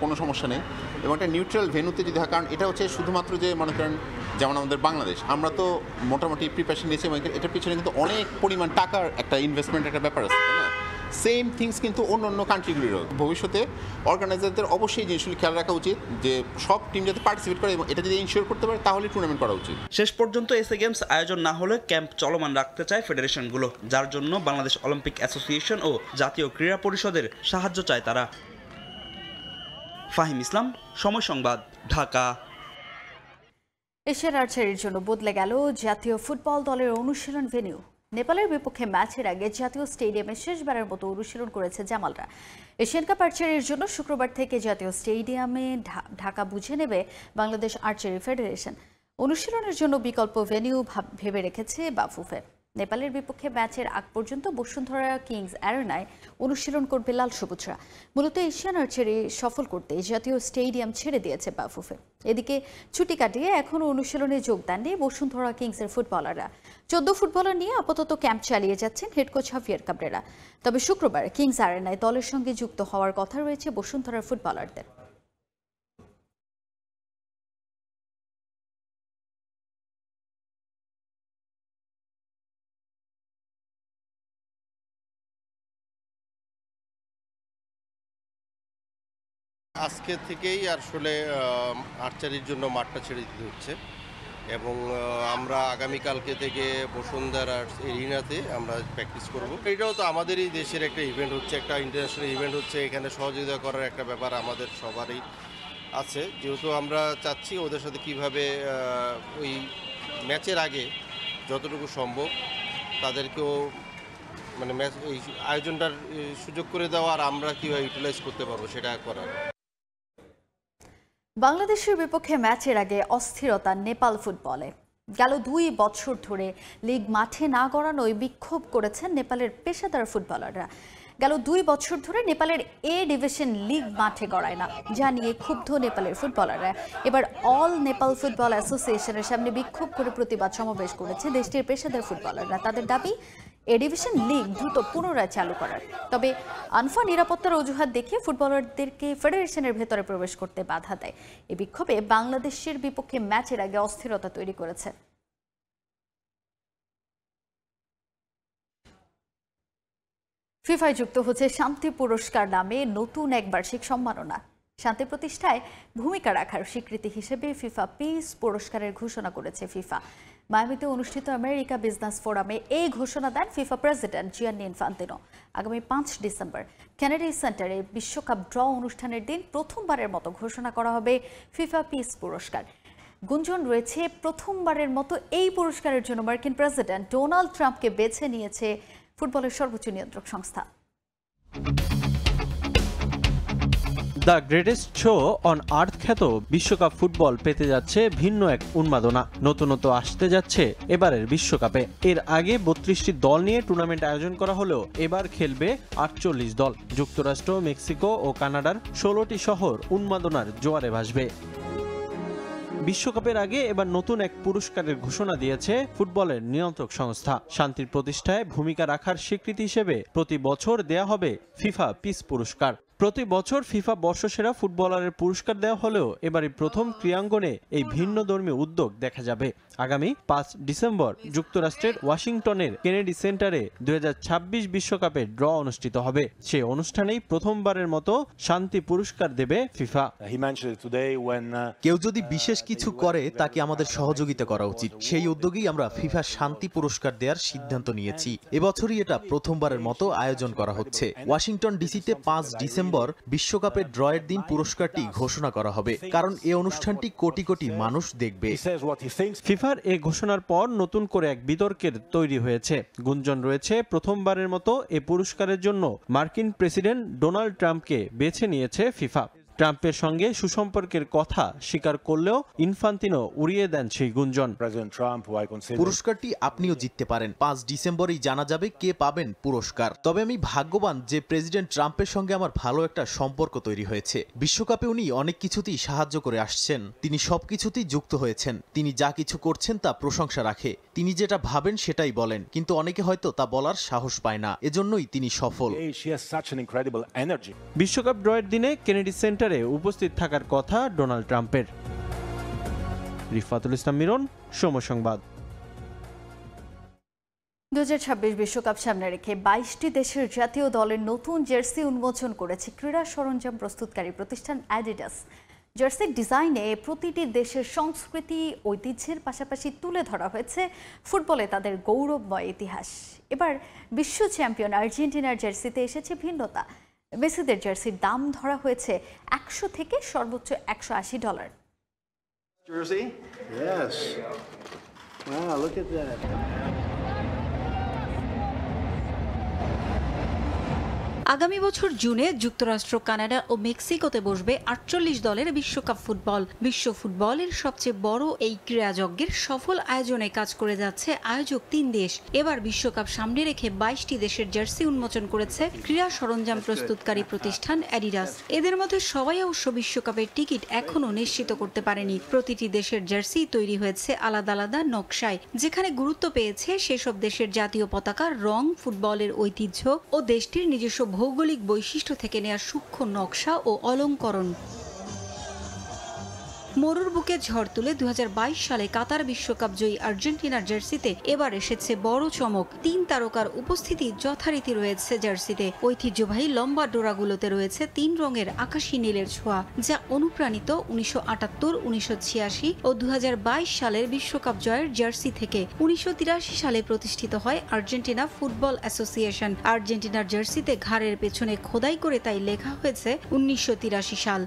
কোনো সমস্যা নেই, এবং একটা নিউট্রাল ভেন্যুতে যদি হয়। কারণ এটা হচ্ছে শুধুমাত্র যে মনে করেন যেমন আমাদের বাংলাদেশ, আমরা তো মোটামুটি প্রিপারেশন নিয়েছি এবং এটার পিছনে কিন্তু অনেক পরিমাণ টাকার একটা ইনভেস্টমেন্ট একটা ব্যাপার আছে, তাই না? সেম থিংস কিন্তু অন্য কান্ট্রিগুলিরও। ভবিষ্যতে অর্গানাইজারদের অবশ্যই জিনিসগুলি খেয়াল রাখা উচিত যে সব টিম যাতে পার্টিসিপেট করে, এবং এটা যদি ইনশিওর করতে পারে তাহলে টুর্নামেন্ট করা উচিত। শেষ পর্যন্ত এসএ গেমস আয়োজন না হলে ক্যাম্প চলমান রাখতে চায় ফেডারেশনগুলো, যার জন্য বাংলাদেশ অলিম্পিক অ্যাসোসিয়েশন ও জাতীয় ক্রীড়া পরিষদের সাহায্য চায় তারা। ফাহিম ইসলাম, সময় সংবাদ, ঢাকা। এশিয়ার আর্চারির জন্য বদলে গেল জাতীয় ফুটবল দলের অনুশীলন ভেন্যু। নেপালের বিপক্ষে ম্যাচের আগে জাতীয় স্টেডিয়ামে শেষবারের মতো অনুশীলন করেছে জামালরা। এশিয়ান কাপ আর্চারির জন্য শুক্রবার থেকে জাতীয় স্টেডিয়ামে ঢাকা বুঝে নেবে বাংলাদেশ আর্চারি ফেডারেশন। অনুশীলনের জন্য বিকল্প ভেন্যু ভেবে রেখেছে বাফুফে। নেপালের বিপক্ষে ম্যাচের আগ পর্যন্ত বসুন্ধরা কিংস অ্যারেনায় অনুশীলন করবে লাল সবুজরা। মূলত এশিয়ান আর্চারি সফল করতে জাতীয় স্টেডিয়াম ছেড়ে দিয়েছে বাফুফে। এদিকে ছুটি কাটিয়ে এখনও অনুশীলনে যোগদান নেই বসুন্ধরা কিংসের ফুটবলাররা। 14 ফুটবলার নিয়ে আপাতত ক্যাম্প চালিয়ে যাচ্ছেন হেড কোচ হাভিয়ার কাবরেরা। তবে শুক্রবার কিংস অ্যারেনায় দলের সঙ্গে যুক্ত হওয়ার কথা রয়েছে বসুন্ধরার ফুটবলারদের। আজকে থেকেই আসলে আর্চারির জন্য মাঠটা ছেড়ে দিতে হচ্ছে এবং আমরা আগামীকালকে থেকে বসুন্ধরার এরিনাতে আমরা প্র্যাকটিস করব। এটাও তো আমাদেরই দেশের একটা ইভেন্ট হচ্ছে, একটা ইন্টারন্যাশনাল ইভেন্ট হচ্ছে, এখানে সহযোগিতা করার একটা ব্যাপার আমাদের সবারই আছে। যেহেতু আমরা চাচ্ছি ওদের সাথে কিভাবে ওই ম্যাচের আগে যতটুকু সম্ভব তাদেরকেও মানে ম্যাচ এই আয়োজনটার সুযোগ করে দেওয়া আর আমরা কীভাবে ইউটিলাইজ করতে পারবো সেটা করার। বাংলাদেশের বিপক্ষে ম্যাচের আগে অস্থিরতা নেপাল ফুটবলে। গেল 2 বছর ধরে লিগ মাঠে না গড়ানোয় বিক্ষোভ করেছেন নেপালের পেশাদার ফুটবলাররা। গেল 2 বছর ধরে নেপালের এ ডিভিশন লিগ মাঠে গড়ায় না, যা নিয়ে ক্ষুব্ধ নেপালের ফুটবলাররা এবার অল নেপাল ফুটবল অ্যাসোসিয়েশনের সামনে বিক্ষোভ করে প্রতিবাদ সমাবেশ করেছে দেশটির পেশাদার ফুটবলাররা। তাদের দাবি এ ডিভিশন লিগ দ্রুত পুনরায় চালু করার। তবে আনফা নিরাপত্তার অজুহাত দেখিয়ে ফুটবলারদেরকে ফেডারেশনের ভেতরে প্রবেশ করতে বাধা দেয়। এই বিক্ষোভে বাংলাদেশের বিপক্ষে ম্যাচের আগে অস্থিরতা তৈরি করেছে। ফিফায় যুক্ত হচ্ছে শান্তি পুরস্কার নামে নতুন এক বার্ষিক সম্মাননা। শান্তি প্রতিষ্ঠায় ভূমিকা রাখার স্বীকৃতি হিসেবে ফিফা পিস পুরস্কারের ঘোষণা করেছে ফিফা। মায়ামিতে অনুষ্ঠিত আমেরিকা বিজনেস ফোরামে এই ঘোষণা দেন ফিফা প্রেসিডেন্ট জিয়ান্নি ইনফান্তিনো। আগামী 5 ডিসেম্বর কেনেডি সেন্টারে বিশ্বকাপ ড্র অনুষ্ঠানের দিন প্রথমবারের মতো ঘোষণা করা হবে ফিফা পিস পুরস্কার। গুঞ্জন রয়েছে প্রথমবারের মতো এই পুরস্কারের জন্য মার্কিন প্রেসিডেন্ট ডোনাল্ড ট্রাম্পকে বেছে নিয়েছে ফুটবলের সর্বোচ্চ নিয়ন্ত্রক সংস্থা। The greatest show on earth খ্যাত বিশ্বকাপ ফুটবল পেতে যাচ্ছে ভিন্ন এক উন্মাদনা। নতুনত্ব আসতে যাচ্ছে এবারের বিশ্বকাপে। এর আগে 32টি দল নিয়ে টুর্নামেন্ট আয়োজন করা হলেও এবার খেলবে 48 দল। যুক্তরাষ্ট্র, মেক্সিকো ও কানাডার 16টি শহর উন্মাদনার জোয়ারে ভাসবে। বিশ্বকাপের আগে এবার নতুন এক পুরস্কারের ঘোষণা দিয়েছে ফুটবলের নিয়ন্ত্রক সংস্থা। শান্তির প্রতিষ্ঠায় ভূমিকা রাখার স্বীকৃতি হিসেবে প্রতি বছর দেয়া হবে ফিফা পিস পুরস্কার। প্রতি বছর ফিফা বর্ষসেরা ফুটবলারের পুরস্কার দেওয়া হলেও এবারই প্রথম ক্রীড়াঙ্গনে এই ভিন্নধর্মী উদ্যোগ দেখা যাবে। আগামী 5 ডিসেম্বর যুক্তরাষ্ট্রের ওয়াশিংটনের কেনেডি সেন্টারে 2026 বিশ্বকাপের ড্র অনুষ্ঠিত হবে। সেই অনুষ্ঠানেই প্রথমবারের মতো শান্তি পুরস্কার দেবে ফিফা। কেউ যদি বিশেষ কিছু করে তাকে আমাদের সহযোগিতা করা উচিত। সেই উদ্যোগেই আমরা ফিফা শান্তি পুরস্কার দেওয়ার সিদ্ধান্ত নিয়েছি। এবছরই এটা প্রথমবারের মতো আয়োজন করা হচ্ছে। ওয়াশিংটন ডিসিতে 5 ডিসেম্বর বিশ্বকাপের ড্রয়ের দিন পুরস্কারটি ঘোষণা করা হবে, কারণ এই অনুষ্ঠানটি কোটি কোটি মানুষ দেখবে। ফিফার এই ঘোষণার পর নতুন করে এক বিতর্কের তৈরি হয়েছে। গুঞ্জন রয়েছে প্রথমবারের মতো এ পুরস্কারের জন্য মার্কিন প্রেসিডেন্ট ডোনাল্ড ট্রাম্পকে বেছে নিয়েছে ফিফা। ট্রাম্পের সঙ্গে সুসম্পর্কের কথা স্বীকার করলেও ইনফান্তিনো উড়িয়ে দেন সেই গুঞ্জন। পুরস্কারটি আপনিও জিততে পারেন। 5 ডিসেম্বরেই জানা যাবে কে পাবেন পুরস্কার। তবে আমি ভাগ্যবান যে প্রেসিডেন্ট ট্রাম্পের সঙ্গে আমার ভালো একটা সম্পর্ক তৈরি হয়েছে। বিশ্বকাপে উনি অনেক কিছুতেই সাহায্য করে আসছেন। তিনি সবকিছুতেই যুক্ত হয়েছেন। তিনি যা কিছু করছেন তা প্রশংসা রাখে। তিনি যেটা ভাবেন সেটাই বলেন, কিন্তু অনেকে হয়তো তা বলার সাহস পায় না। এজন্যই তিনি সফল। বিশ্বকাপ ড্রয়ের দিনে কেনেডি সেন্টার উপস্থিত থাকার কথা ডোনাল্ড ট্রাম্পের। রিফাতুল ইসলাম মিরন, সময় সংবাদ। 2026 বিশ্বকাপ সামনে রেখে 22টি দেশের জাতীয় দলের নতুন জার্সি উন্মোচন করেছে ক্রীড়া সরঞ্জাম প্রস্তুতকারী প্রতিষ্ঠান অ্যাডিডাস। জার্সির ডিজাইনে প্রতিটি দেশের সংস্কৃতি, ঐতিহ্যের পাশাপাশি তুলে ধরা হয়েছে ফুটবলে তাদের গৌরবময় ইতিহাস। এবার বিশ্ব চ্যাম্পিয়ন আর্জেন্টিনার জার্সিতে এসেছে ভিন্নতা। মেসিদের জার্সির দাম ধরা হয়েছে 100 থেকে সর্বোচ্চ $180। Jersey? Yes. Wow, look at that. আগামী বছর জুনে যুক্তরাষ্ট্র, কানাডা ও মেক্সিকোতে বসবে ৪৮ দলের বিশ্বকাপ ফুটবল। বিশ্ব ফুটবলের সবচেয়ে বড় এই ক্রীড়াযজ্ঞের সফল আয়োজনে কাজ করে যাচ্ছে আয়োজক ৩ দেশ। এবার বিশ্বকাপ সামনে রেখে ২২টি দেশের জার্সি উন্মোচন করেছে ক্রীড়া সরঞ্জাম প্রস্তুতকারী প্রতিষ্ঠান অ্যাডিডাস। এদের মধ্যে সবাই অবশ্য বিশ্বকাপের টিকিট এখনও নিশ্চিত করতে পারেনি। প্রতিটি দেশের জার্সি তৈরি হয়েছে আলাদা আলাদা নকশায়, যেখানে গুরুত্ব পেয়েছে সেসব দেশের জাতীয় পতাকার রং, ফুটবলের ঐতিহ্য ও দেশটির নিজস্ব ভৌগোলিক বৈশিষ্ট্য থেকে নেওয়া সূক্ষ্ম নকশা ও অলঙ্করণ। মরুর বুকে ঝড় তুলে ২০২২ সালে কাতার বিশ্বকাপ জয়ী আর্জেন্টিনার জার্সিতে এবার এসেছে বড় চমক। ৩ তারকার উপস্থিতি যথারীতি রয়েছে জার্সিতে। ঐতিহ্যবাহী লম্বা ডোরাগুলোতে রয়েছে ৩ রঙের আকাশী নীলের ছোঁয়া, যা অনুপ্রাণিত ১৯৭৮, ১৯৮৬ ও ২০২২ সালের বিশ্বকাপ জয়ের জার্সি থেকে। ১৯৮৩ সালে প্রতিষ্ঠিত হয় আর্জেন্টিনা ফুটবল অ্যাসোসিয়েশন। আর্জেন্টিনার জার্সিতে ঘাড়ের পেছনে খোদাই করে তাই লেখা হয়েছে ১৯৮৩ সাল।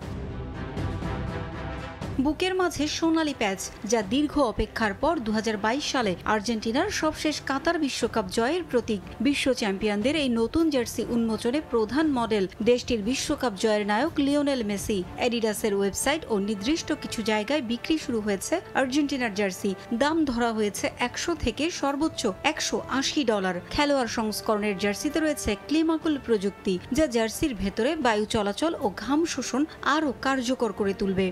বুকের মাঝে সোনালী প্যাচ, যা দীর্ঘ অপেক্ষার পর ২০২২ সালে আর্জেন্টিনার সবশেষ কাতার বিশ্বকাপ জয়ের প্রতীক। বিশ্ব চ্যাম্পিয়নদের এই নতুন জার্সি উন্মোচনে প্রধান মডেল দেশটির বিশ্বকাপ জয়ের নায়ক লিওনেল মেসি। অ্যাডিডাসের ওয়েবসাইট ও নির্দিষ্ট কিছু জায়গায় বিক্রি শুরু হয়েছে আর্জেন্টিনার জার্সি। দাম ধরা হয়েছে ১০০ থেকে সর্বোচ্চ $১৮০। খেলোয়াড় সংস্করণের জার্সিতে রয়েছে ক্লিমাকুল প্রযুক্তি, যা জার্সির ভেতরে বায়ু চলাচল ও ঘাম শোষণ আরও কার্যকর করে তুলবে।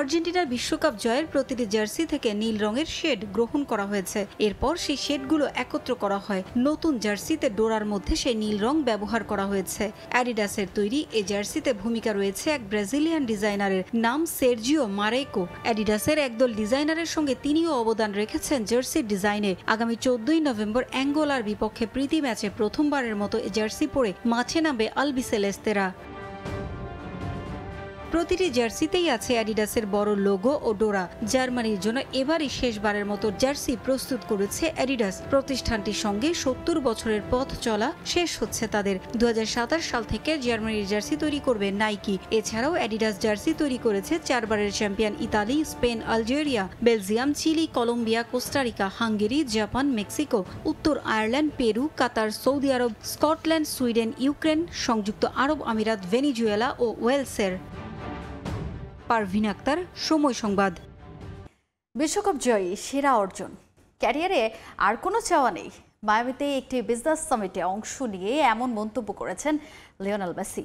আর্জেন্টিনার বিশ্বকাপ জয়ের প্রতিটি জার্সি থেকে নীল রঙের শেড গ্রহণ করা হয়েছে। এরপর সেই শেডগুলো একত্র করা হয়। নতুন জার্সিতে ডোরার মধ্যে সেই নীল রং ব্যবহার করা হয়েছে। অ্যাডিডাসের তৈরি এই জার্সিতে ভূমিকা রয়েছে এক ব্রাজিলিয়ান ডিজাইনারের, নাম সের্জিও মারেকো। অ্যাডিডাসের একদল ডিজাইনারের সঙ্গে তিনিও অবদান রেখেছেন জার্সির ডিজাইনে। আগামী ১৪ই নভেম্বর অ্যাঙ্গোলার বিপক্ষে প্রীতি ম্যাচে প্রথমবারের মতো এই জার্সি পরে মাঠে নামবে আলবিসেলেস্তেরা। প্রতিটি জার্সিতেই আছে অ্যাডিডাসের বড় লোগো ও ডোরা। জার্মানির জন্য এবারই শেষবারের মতো জার্সি প্রস্তুত করেছে অ্যাডিডাস। প্রতিষ্ঠানটির সঙ্গে ৭০ বছরের পথ চলা শেষ হচ্ছে তাদের। ২০২৭ সাল থেকে জার্মানির জার্সি তৈরি করবে নাইকি। এছাড়াও অ্যাডিডাস জার্সি তৈরি করেছে ৪ বারের champion Italy, Spain, Algeria, Belgium, Chile, Colombia, Costa Rica, Hungary, Japan, Mexico, উত্তর আয়ারল্যান্ড, পেরু, কাতার, সৌদি আরব, স্কটল্যান্ড, সুইডেন, ইউক্রেন, সংযুক্ত আরব আমিরাত, ভেনিজুয়েলা ও ওয়েলসের। পারভিন আক্তার, সময় সংবাদ। বিশ্বকাপ জয়ী সেরা অর্জন, ক্যারিয়ারে আর কোনো চাওয়া নেই। মায়ামিতে একটি বিজনেস সামিটে অংশ নিয়ে এমন মন্তব্য করেছেন লিওনেল মেসি।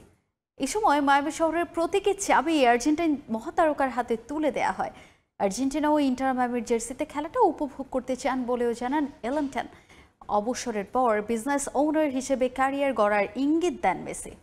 এই সময় মায়ামি শহরের প্রতীকী চাবি আর্জেন্টাইন মহাতারকার হাতে তুলে দেয়া হয়। আর্জেন্টিনা ও ইন্টার মায়ামির জার্সিতে খেলাটা উপভোগ করতে চান বলেও জানান এলেনটেন। অবসরের পর বিজনেস ওনার হিসেবে ক্যারিয়ার গড়ার ইঙ্গিত দেন মেসি।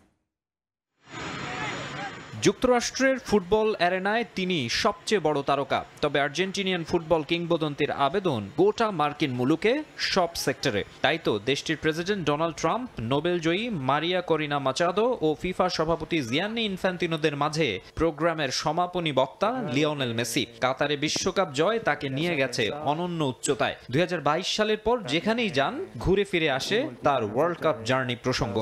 যুক্তরাষ্ট্রের ফুটবল অ্যারেনায় তিনি সবচেয়ে বড় তারকা, তবে আর্জেন্টিনিয়ান ফুটবল কিংবদন্তির আবেদন গোটা মার্কিন মুলুকে সব সেক্টরে। তাই তো দেশটির প্রেসিডেন্ট ডোনাল্ড ট্রাম্প, নোবেলজয়ী মারিয়া করিনা মাচাদো ও ফিফা সভাপতি জিয়ান্নি ইনফ্যান্তিনোদের মাঝে প্রোগ্রামের সমাপনী বক্তা লিওনেল মেসি। কাতারে বিশ্বকাপ জয় তাকে নিয়ে গেছে অনন্য উচ্চতায়। ২০২২ সালের পর যেখানেই যান ঘুরে ফিরে আসে তার ওয়ার্ল্ড কাপ জার্নি প্রসঙ্গ।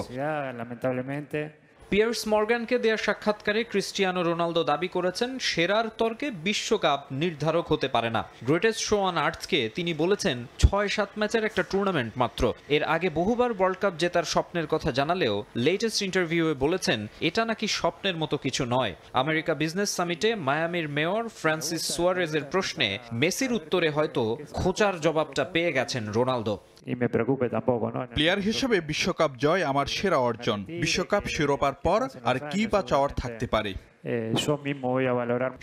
পিয়ার্স মর্গানকে দেয়া সাক্ষাৎকারে ক্রিস্টিয়ানো রোনালদো দাবি করেছেন সেরার তর্কে বিশ্বকাপ নির্ধারক হতে পারে না। গ্রেটেস্ট শো অন আর্থকে তিনি বলেছেন ৬-৭ ম্যাচের একটা টুর্নামেন্ট মাত্র। এর আগে বহুবার ওয়ার্ল্ড কাপ জেতার স্বপ্নের কথা জানালেও লেটেস্ট ইন্টারভিউয়ে বলেছেন এটা নাকি স্বপ্নের মতো কিছু নয়। আমেরিকা বিজনেস সামিটে মায়ামির মেয়র ফ্রান্সিস সুয়ারেজের প্রশ্নে মেসির উত্তরে হয়তো খোঁচার জবাবটা পেয়ে গেছেন রোনালদো। প্লেয়ার হিসেবে বিশ্বকাপ জয় আমার সেরা অর্জন। বিশ্বকাপ শিরোপার পর আর কি বা চাওয়ার থাকতে পারে।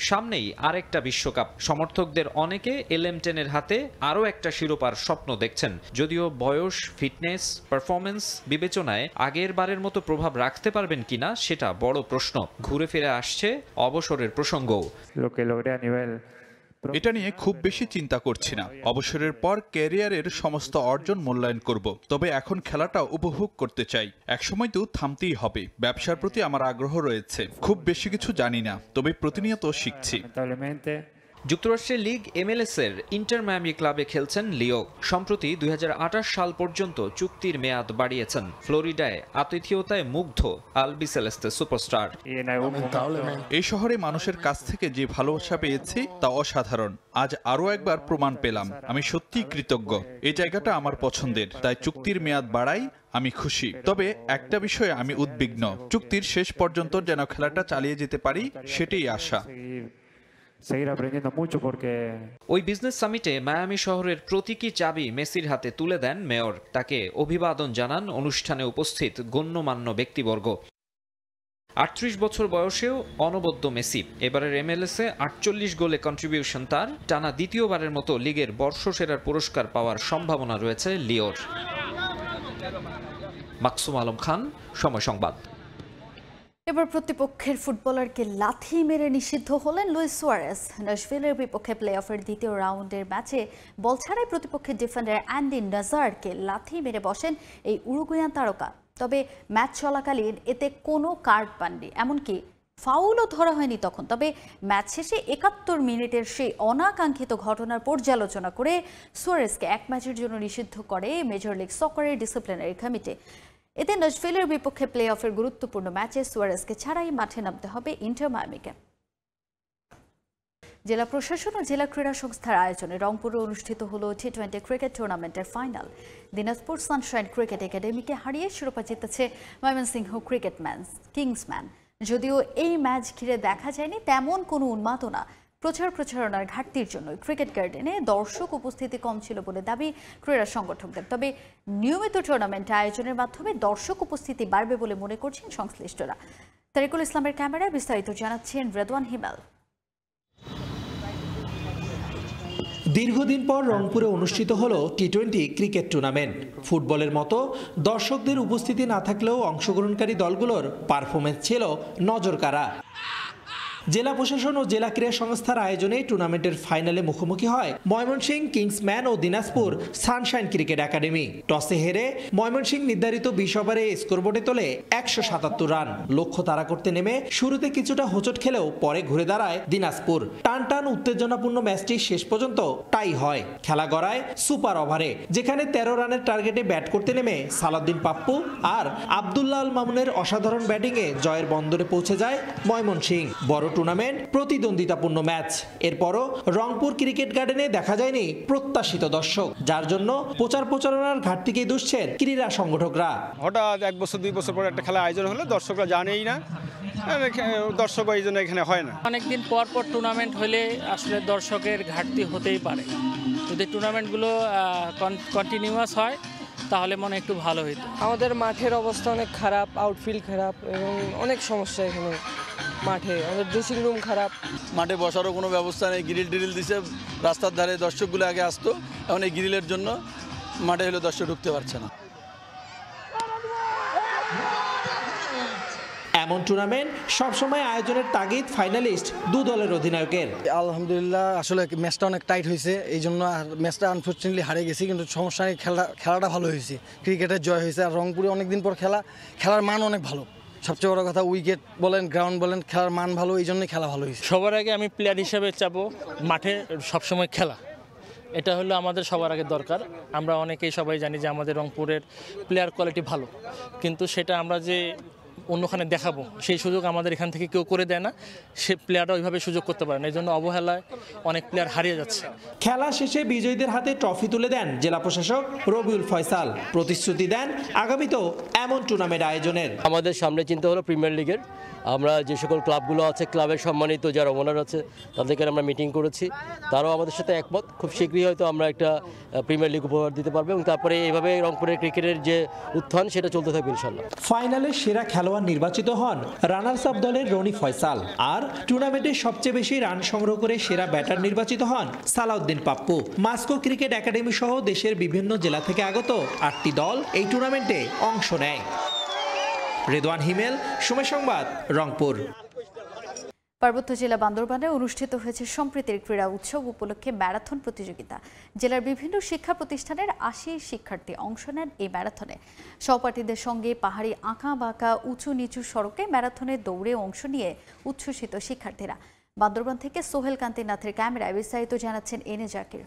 সামনেই আরেকটা বিশ্বকাপ। সমর্থকদের অনেকে এলেমটেনের হাতে আরও একটা শিরোপার স্বপ্ন দেখছেন। যদিও বয়স, ফিটনেস, পারফরমেন্স বিবেচনায় আগের বারের মতো প্রভাব রাখতে পারবেন কিনা সেটা বড় প্রশ্ন। ঘুরে ফিরে আসছে অবসরের প্রসঙ্গও। এটা নিয়ে খুব বেশি চিন্তা করছি না। অবসরের পর ক্যারিয়ারের সমস্ত অর্জন মূল্যায়ন করব, তবে এখন খেলাটা উপভোগ করতে চাই। একসময় তো থামতেই হবে। ব্যবসার প্রতি আমার আগ্রহ রয়েছে। খুব বেশি কিছু জানি না, তবে প্রতিনিয়ত শিখছি। যুক্তরাষ্ট্রের লিগ MLS এর ইন্টার মায়ামি ক্লাবে খেলছেন লিও। সম্প্রতি 2028 সাল পর্যন্ত চুক্তির মেয়াদ বাড়িয়েছেন। ফ্লোরিডায় আতিথেয়তায় মুগ্ধ আলবিসেলেস্তে সুপারস্টার। এই শহরে মানুষের কাছ থেকে যে ভালোবাসা পেয়েছি তা অসাধারণ। আজ আরও একবার প্রমাণ পেলাম আমি সত্যিই কৃতজ্ঞ। এই জায়গাটা আমার পছন্দের, তাই চুক্তির মেয়াদ বাড়াই আমি খুশি। তবে একটা বিষয়ে আমি উদ্বিগ্ন, চুক্তির শেষ পর্যন্ত যেন খেলাটা চালিয়ে যেতে পারি, সেটাই আশা। ওই বিজনেস সামিটে মায়ামি শহরের প্রতীকী চাবি মেসির হাতে তুলে দেন মেয়র। তাকে অভিবাদন জানান অনুষ্ঠানে উপস্থিত গণ্যমান্য ব্যক্তিবর্গ। 38 বছর বয়সেও অনবদ্য মেসি। এবারের MLS-এ 48 গোলে কন্ট্রিবিউশন তার। টানা দ্বিতীয়বারের মতো লিগের বর্ষসেরার পুরস্কার পাওয়ার সম্ভাবনা রয়েছে লিওর। মাকসুম আলম খান, সময় সংবাদ। এবার প্রতিপক্ষের ফুটবলারকে লাথি মেরে নিষিদ্ধ হলেন লুইস সুয়ারেস। নাশভিলের বিপক্ষে প্লে অফের দ্বিতীয় রাউন্ডের ম্যাচে বল ছাড়াই প্রতিপক্ষের ডিফেন্ডার অ্যান্ডি নাজারকে লাথি মেরে বসেন এই উরুগুয়ান তারকা। তবে ম্যাচ চলাকালীন এতে কোনো কার্ড পাননি, এমনকি ফাউলও ধরা হয়নি তখন। তবে ম্যাচ শেষে 71 মিনিটের সেই অনাকাঙ্ক্ষিত ঘটনার পর্যালোচনা করে সুয়ারেসকে এক ম্যাচের জন্য নিষিদ্ধ করে মেজর লিগ সকারের ডিসিপ্লিনারি কমিটি। এতে নাশভিলের বিপক্ষে প্লে অফের গুরুত্বপূর্ণ ম্যাচে সুয়ারেসকে ছাড়াই মাঠে নামতে হবে ইন্টার মায়ামিকে। জেলা প্রশাসন ও জেলা ক্রীড়া সংস্থার আয়োজনে রংপুরে অনুষ্ঠিত হলো T20 ক্রিকেট টুর্নামেন্টের ফাইনাল। দিনাজপুর সানশাইন ক্রিকেট একাডেমিকে হারিয়ে শিরোপা জিতেছে ময়মনসিংহ কিংসম্যান। যদিও এই ম্যাচ ঘিরে দেখা যায়নি তেমন কোনো উন্মাদনা। প্রচারণার ঘাটতির জন্য ক্রিকেট গার্ডেনে দর্শক উপস্থিতি কম ছিল বলে দাবি ক্রীড়া সংগঠকদের। তবে নিয়মিত টুর্নামেন্ট আয়োজনের মাধ্যমে দর্শক উপস্থিতি বাড়বে বলে মনে করছেন সংশ্লিষ্টরা। তারিকুল ইসলামের ক্যামেরায় বিস্তারিত জানাচ্ছেন রেদওয়ান হিমেল। দীর্ঘদিন পর রংপুরে অনুষ্ঠিত হলো T20 ক্রিকেট টুর্নামেন্ট। ফুটবলের মতো দর্শকদের উপস্থিতি না থাকলেও অংশগ্রহণকারী দলগুলোর পারফরমেন্স ছিল নজরকাড়া। জেলা প্রশাসন ও জেলা ক্রীড়া সংস্থার আয়োজনে টুর্নামেন্টের ফাইনালে মুখোমুখি হয় ময়মনসিংহ কিংসম্যান ও দিনাজপুর সানশাইন ক্রিকেট একাডেমি। টসে হেরে ময়মনসিংহ নির্ধারিত 20 ওভারে স্কোরবোর্ডে তোলে 177 রান। লক্ষ্য তাড়া করতে নেমে শুরুতে কিছুটা হোঁচট খেলেও পরে ঘুরে দাঁড়ায় দিনাজপুর। টান উত্তেজনাপূর্ণ ম্যাচটি শেষ পর্যন্ত টাই হয়। খেলা গড়ায় সুপার ওভারে, যেখানে 13 রানের টার্গেটে ব্যাট করতে নেমে সালাউদ্দিন পাপ্পু আর আব্দুল্লাহ আল মামুনের অসাধারণ ব্যাটিংয়ে জয়ের বন্দরে পৌঁছে যায় ময়মনসিংহ। বড় টুর্নামেন্ট, প্রতিদ্বন্দ্বিতাপূর্ণ ম্যাচ। এরপরও রংপুর ক্রিকেট গার্ডেনে দেখা যায়নি প্রত্যাশিত দর্শক, যার জন্য প্রচারণার ঘাটতিকেই দুষছেন ক্রীড়া সংগঠকরা। হঠাৎ 1 বছর 2 বছর পর একটা খেলা আয়োজন হলে দর্শকরা জানেই না, দর্শক এই জন্য এখানে হয় না। অনেকদিন পর টুর্নামেন্ট হলে আসলে দর্শকের ঘাটতি হতেই পারে। যদি টুর্নামেন্টগুলো কন্টিনিউয়াস হয় তাহলে মনে একটু ভালো হইতো। আমাদের মাঠের অবস্থা অনেক খারাপ, আউটফিল্ড খারাপ এবং অনেক সমস্যা এখানে। মাঠে আমাদের ড্রেসিং রুম খারাপ, মাঠে বসারও কোনো ব্যবস্থা নেই। গ্রিল দিছে রাস্তার ধারে, দর্শকগুলো আগে আসতো, এখন এই গ্রিলের জন্য মাঠে হলে দর্শক ঢুকতে পারছে না। এমন টুর্নামেন্ট সবসময় আয়োজনের তাগিদ ফাইনালিস্ট দু দলের অধিনায়কের। আলহামদুলিল্লাহ, আসলে ম্যাচটা অনেক টাইট হয়েছে, এই জন্য ম্যাচটা আনফর্চুনেটলি হারে গেছি, কিন্তু সমস্যা নেই, খেলাটা ভালো হয়েছে, ক্রিকেটের জয় হয়েছে। আর রংপুরে অনেকদিন পর খেলার মান অনেক ভালো। সবচেয়ে বড় কথা, উইকেট বলেন, গ্রাউন্ড বলেন, খেলার মান ভালো, এই জন্যই খেলা ভালো হয়েছে। সবার আগে আমি প্লেয়ার হিসেবে চাবো মাঠে সবসময় খেলা, এটা হলো আমাদের সবার আগে দরকার। আমরা অনেকেই সবাই জানি যে আমাদের রংপুরের প্লেয়ার কোয়ালিটি ভালো, কিন্তু সেটা আমরা যে অন্যখানে দেখাবো সেই সুযোগ আমাদের এখান থেকে কেউ করে দেয় না, সে প্লেয়াররা ওইভাবে সুযোগ করতে পারে না, এই জন্য অবহেলায় অনেক প্লেয়ার হারিয়ে যাচ্ছে। খেলা শেষে বিজয়ীদের হাতে ট্রফি তুলে দেন জেলা প্রশাসক রবিউল ফয়সাল। প্রতিশ্রুতি দেন আগামীতেও এমন টুর্নামেন্ট আয়োজনের। আমাদের সামনে চিন্তা হলো প্রিমিয়ার লিগের। আমরা যে সকল ক্লাবগুলো আছে, ক্লাবের সম্মানিত যারা ওনার আছে, তাদেরকে আমরা মিটিং করেছি, তারাও আমাদের সাথে একমত। খুব শীঘ্রই হয়তো আমরা একটা প্রিমিয়ার লিগ উপহার দিতে পারবো এবং তারপরে এইভাবে রংপুরের ক্রিকেটের যে উত্থান সেটা চলতে থাকবে ইনশাল্লাহ। ফাইনালে সেরা খেলোয়াড় নির্বাচিত হন রানার্স আপ দলের রনি ফয়সাল, আর টুর্নামেন্টে সবচেয়ে বেশি রান সংগ্রহ করে সেরা ব্যাটার নির্বাচিত হন সালাউদ্দিন পাপ্পু। মাস্কো ক্রিকেট একাডেমি সহ দেশের বিভিন্ন জেলা থেকে আগত 8টি দল এই টুর্নামেন্টে অংশ নেয়। রেদওয়ান হিমেল, সময় সংবাদ, রংপুর। পার্বত্য জেলা বান্দরবানে অনুষ্ঠিত হয়েছে সম্প্রীতির ক্রীড়া উৎসব উপলক্ষে ম্যারাথন প্রতিযোগিতা। জেলার বিভিন্ন শিক্ষা প্রতিষ্ঠানের 80 শিক্ষার্থী অংশ নেন এই ম্যারাথনে। সহপাঠীদের সঙ্গে পাহাড়ি আঁকা বাঁকা উঁচু নিচু সড়কে ম্যারাথনে দৌড়ে অংশ নিয়ে উচ্ছ্বসিত শিক্ষার্থীরা। বান্দরবান থেকে সোহেল কান্তি নাথের ক্যামেরায় বিস্তারিত জানাচ্ছেন এনে জাকির।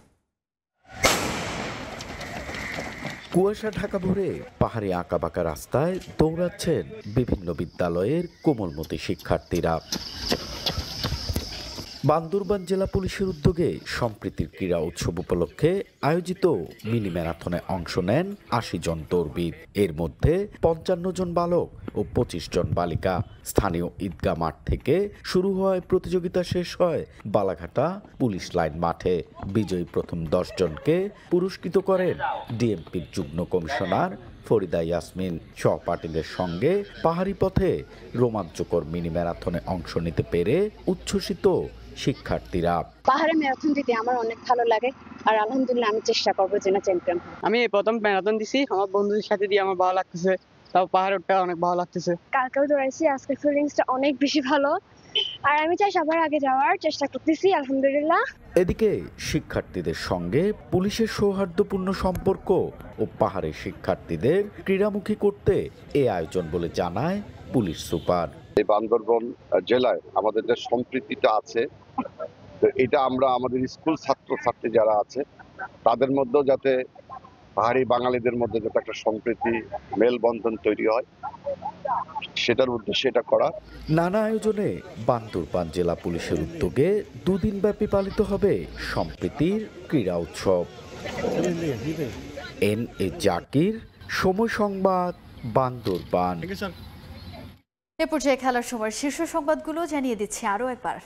কুয়াশা ঢাকা ভরে পাহাড়ি আঁকাবাঁকা রাস্তায় দৌড়াচ্ছেন বিভিন্ন বিদ্যালয়ের কোমলমতি শিক্ষার্থীরা। বান্দরবান জেলা পুলিশের উদ্যোগে সম্প্রীতির ক্রীড়া উৎসব উপলক্ষে আয়োজিত মিনি ম্যারাথনে অংশ নেন ৮০ জন দৌড়বিদ। এর মধ্যে ৫৫ জন বালক ও ২৫ জন বালিকা। স্থানীয় ঈদগাহ মাঠ থেকে শুরু হয় প্রতিযোগিতা, শেষ হয় বালাঘাটা পুলিশ লাইন মাঠে। বিজয়ী প্রথম ১০ জনকে পুরস্কৃত করেন ডিএমপির যুগ্ম কমিশনার ফরিদা ইয়াসমিন। সহপাঠীদের সঙ্গে পাহাড়ি পথে রোমাঞ্চকর মিনি ম্যারাথনে অংশ নিতে পেরে উচ্ছ্বসিত শিক্ষার্থীরা। পাহাড়ে ম্যারাথন দিতে আমার অনেক ভালো লাগে, আর আলহামদুলিল্লাহ আমি চেষ্টা করবো যেন চ্যাম্পিয়ন। আমি প্রথম ম্যারাথন দিছি, আমার বন্ধুদের সাথে দিয়ে আমার ভালো লাগতেছে, তাও পাহাড়টা অনেক ভালো লাগতেছে। কালকেও দৌড়াইছি, আজকে ফিলিংসটা অনেক বেশি ভালো, আর আমি চাই সবার আগে যাওয়ার চেষ্টা করতেছি আলহামদুলিল্লাহ। এদিকে শিক্ষার্থীদের সঙ্গে পুলিশের সৌহার্দ্যপূর্ণ সম্পর্ক ও পাহাড়ের শিক্ষার্থীদের ক্রীড়ামুখী করতে এ আয়োজন বলে জানায় পুলিশ সুপার। এই বান্দরবান জেলায় আমাদের যে সম্প্রীতিটা আছে, এটা আমরা আমাদের স্কুল ছাত্রছাত্রী যারা আছে তাদের মধ্যেও যাতে পাহাড়ি বাঙালিদের মধ্যে যাতে একটা সম্প্রীতি মেলবন্ধন তৈরি হয়, সেটার উদ্দেশ্যে এটা করা। নানা আয়োজনে বান্দরবান জেলা পুলিশের উদ্যোগে 2 দিন ব্যাপী পালিত হবে সম্প্রীতির ক্রীড়া উৎসব। এনএ জাকির, সময় সংবাদ, বান্দরবান। এ পর্যায়ে খেলার সময় শীর্ষ সংবাদগুলো জানিয়ে দিচ্ছি আরও একবার।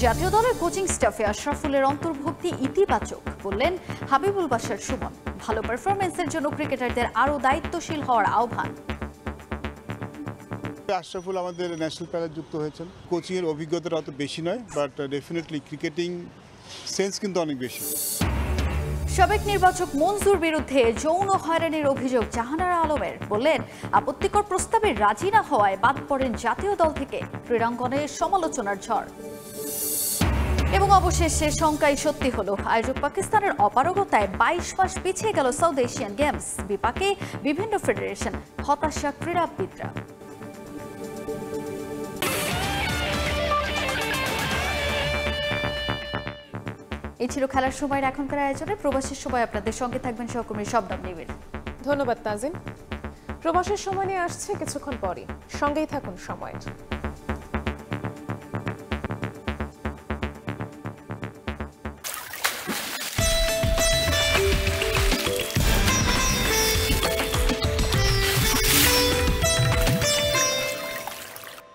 জাতীয় দলের কোচিং স্টাফে আশরাফুলের অন্তর্ভুক্তি ইতিবাচক, বললেন হাবিবুল বাশার সুমন। ভালো পারফরমেন্সের জন্য ক্রিকেটারদের আরও দায়িত্বশীল হওয়ার আহ্বান। আশরাফুল আমাদের ন্যাশনাল প্যানেলে যুক্ত হয়েছেন। কোচিংয়ের অভিজ্ঞতাটা অত বেশি নয়, বাট ডেফিনেটলি ক্রিকেটিং সেন্স কিন্তু অনেক বেশি। সাবেক নির্বাচক মনজুর বিরুদ্ধে যৌন হয়রানির অভিযোগ জাহানারা আলমের, বললেন আপত্তিকর প্রস্তাবে রাজি না হওয়ায় বাদ পড়েন জাতীয় দল থেকে। ক্রীড়াঙ্গনে সমালোচনার ঝড়। এবং অবশেষে শঙ্কাই সত্যি হলো, আয়োজক পাকিস্তানের অপারগতায় ২২ মাস পিছিয়ে গেল সাউথ এশিয়ান গেমস। বিপাকে বিভিন্ন ফেডারেশন, হতাশা ক্রীড়াবিদরা। এই ছিল খেলার সময়ের এখনকার আয়োজনে। প্রবাসের সময় আপনাদের সঙ্গে থাকবেন সহকর্মী শবনম নিবিড়। ধন্যবাদ তাজিন। প্রবাসের সময় নিয়ে আসছে কিছুক্ষণ পরই, সঙ্গেই থাকুন সময়ের।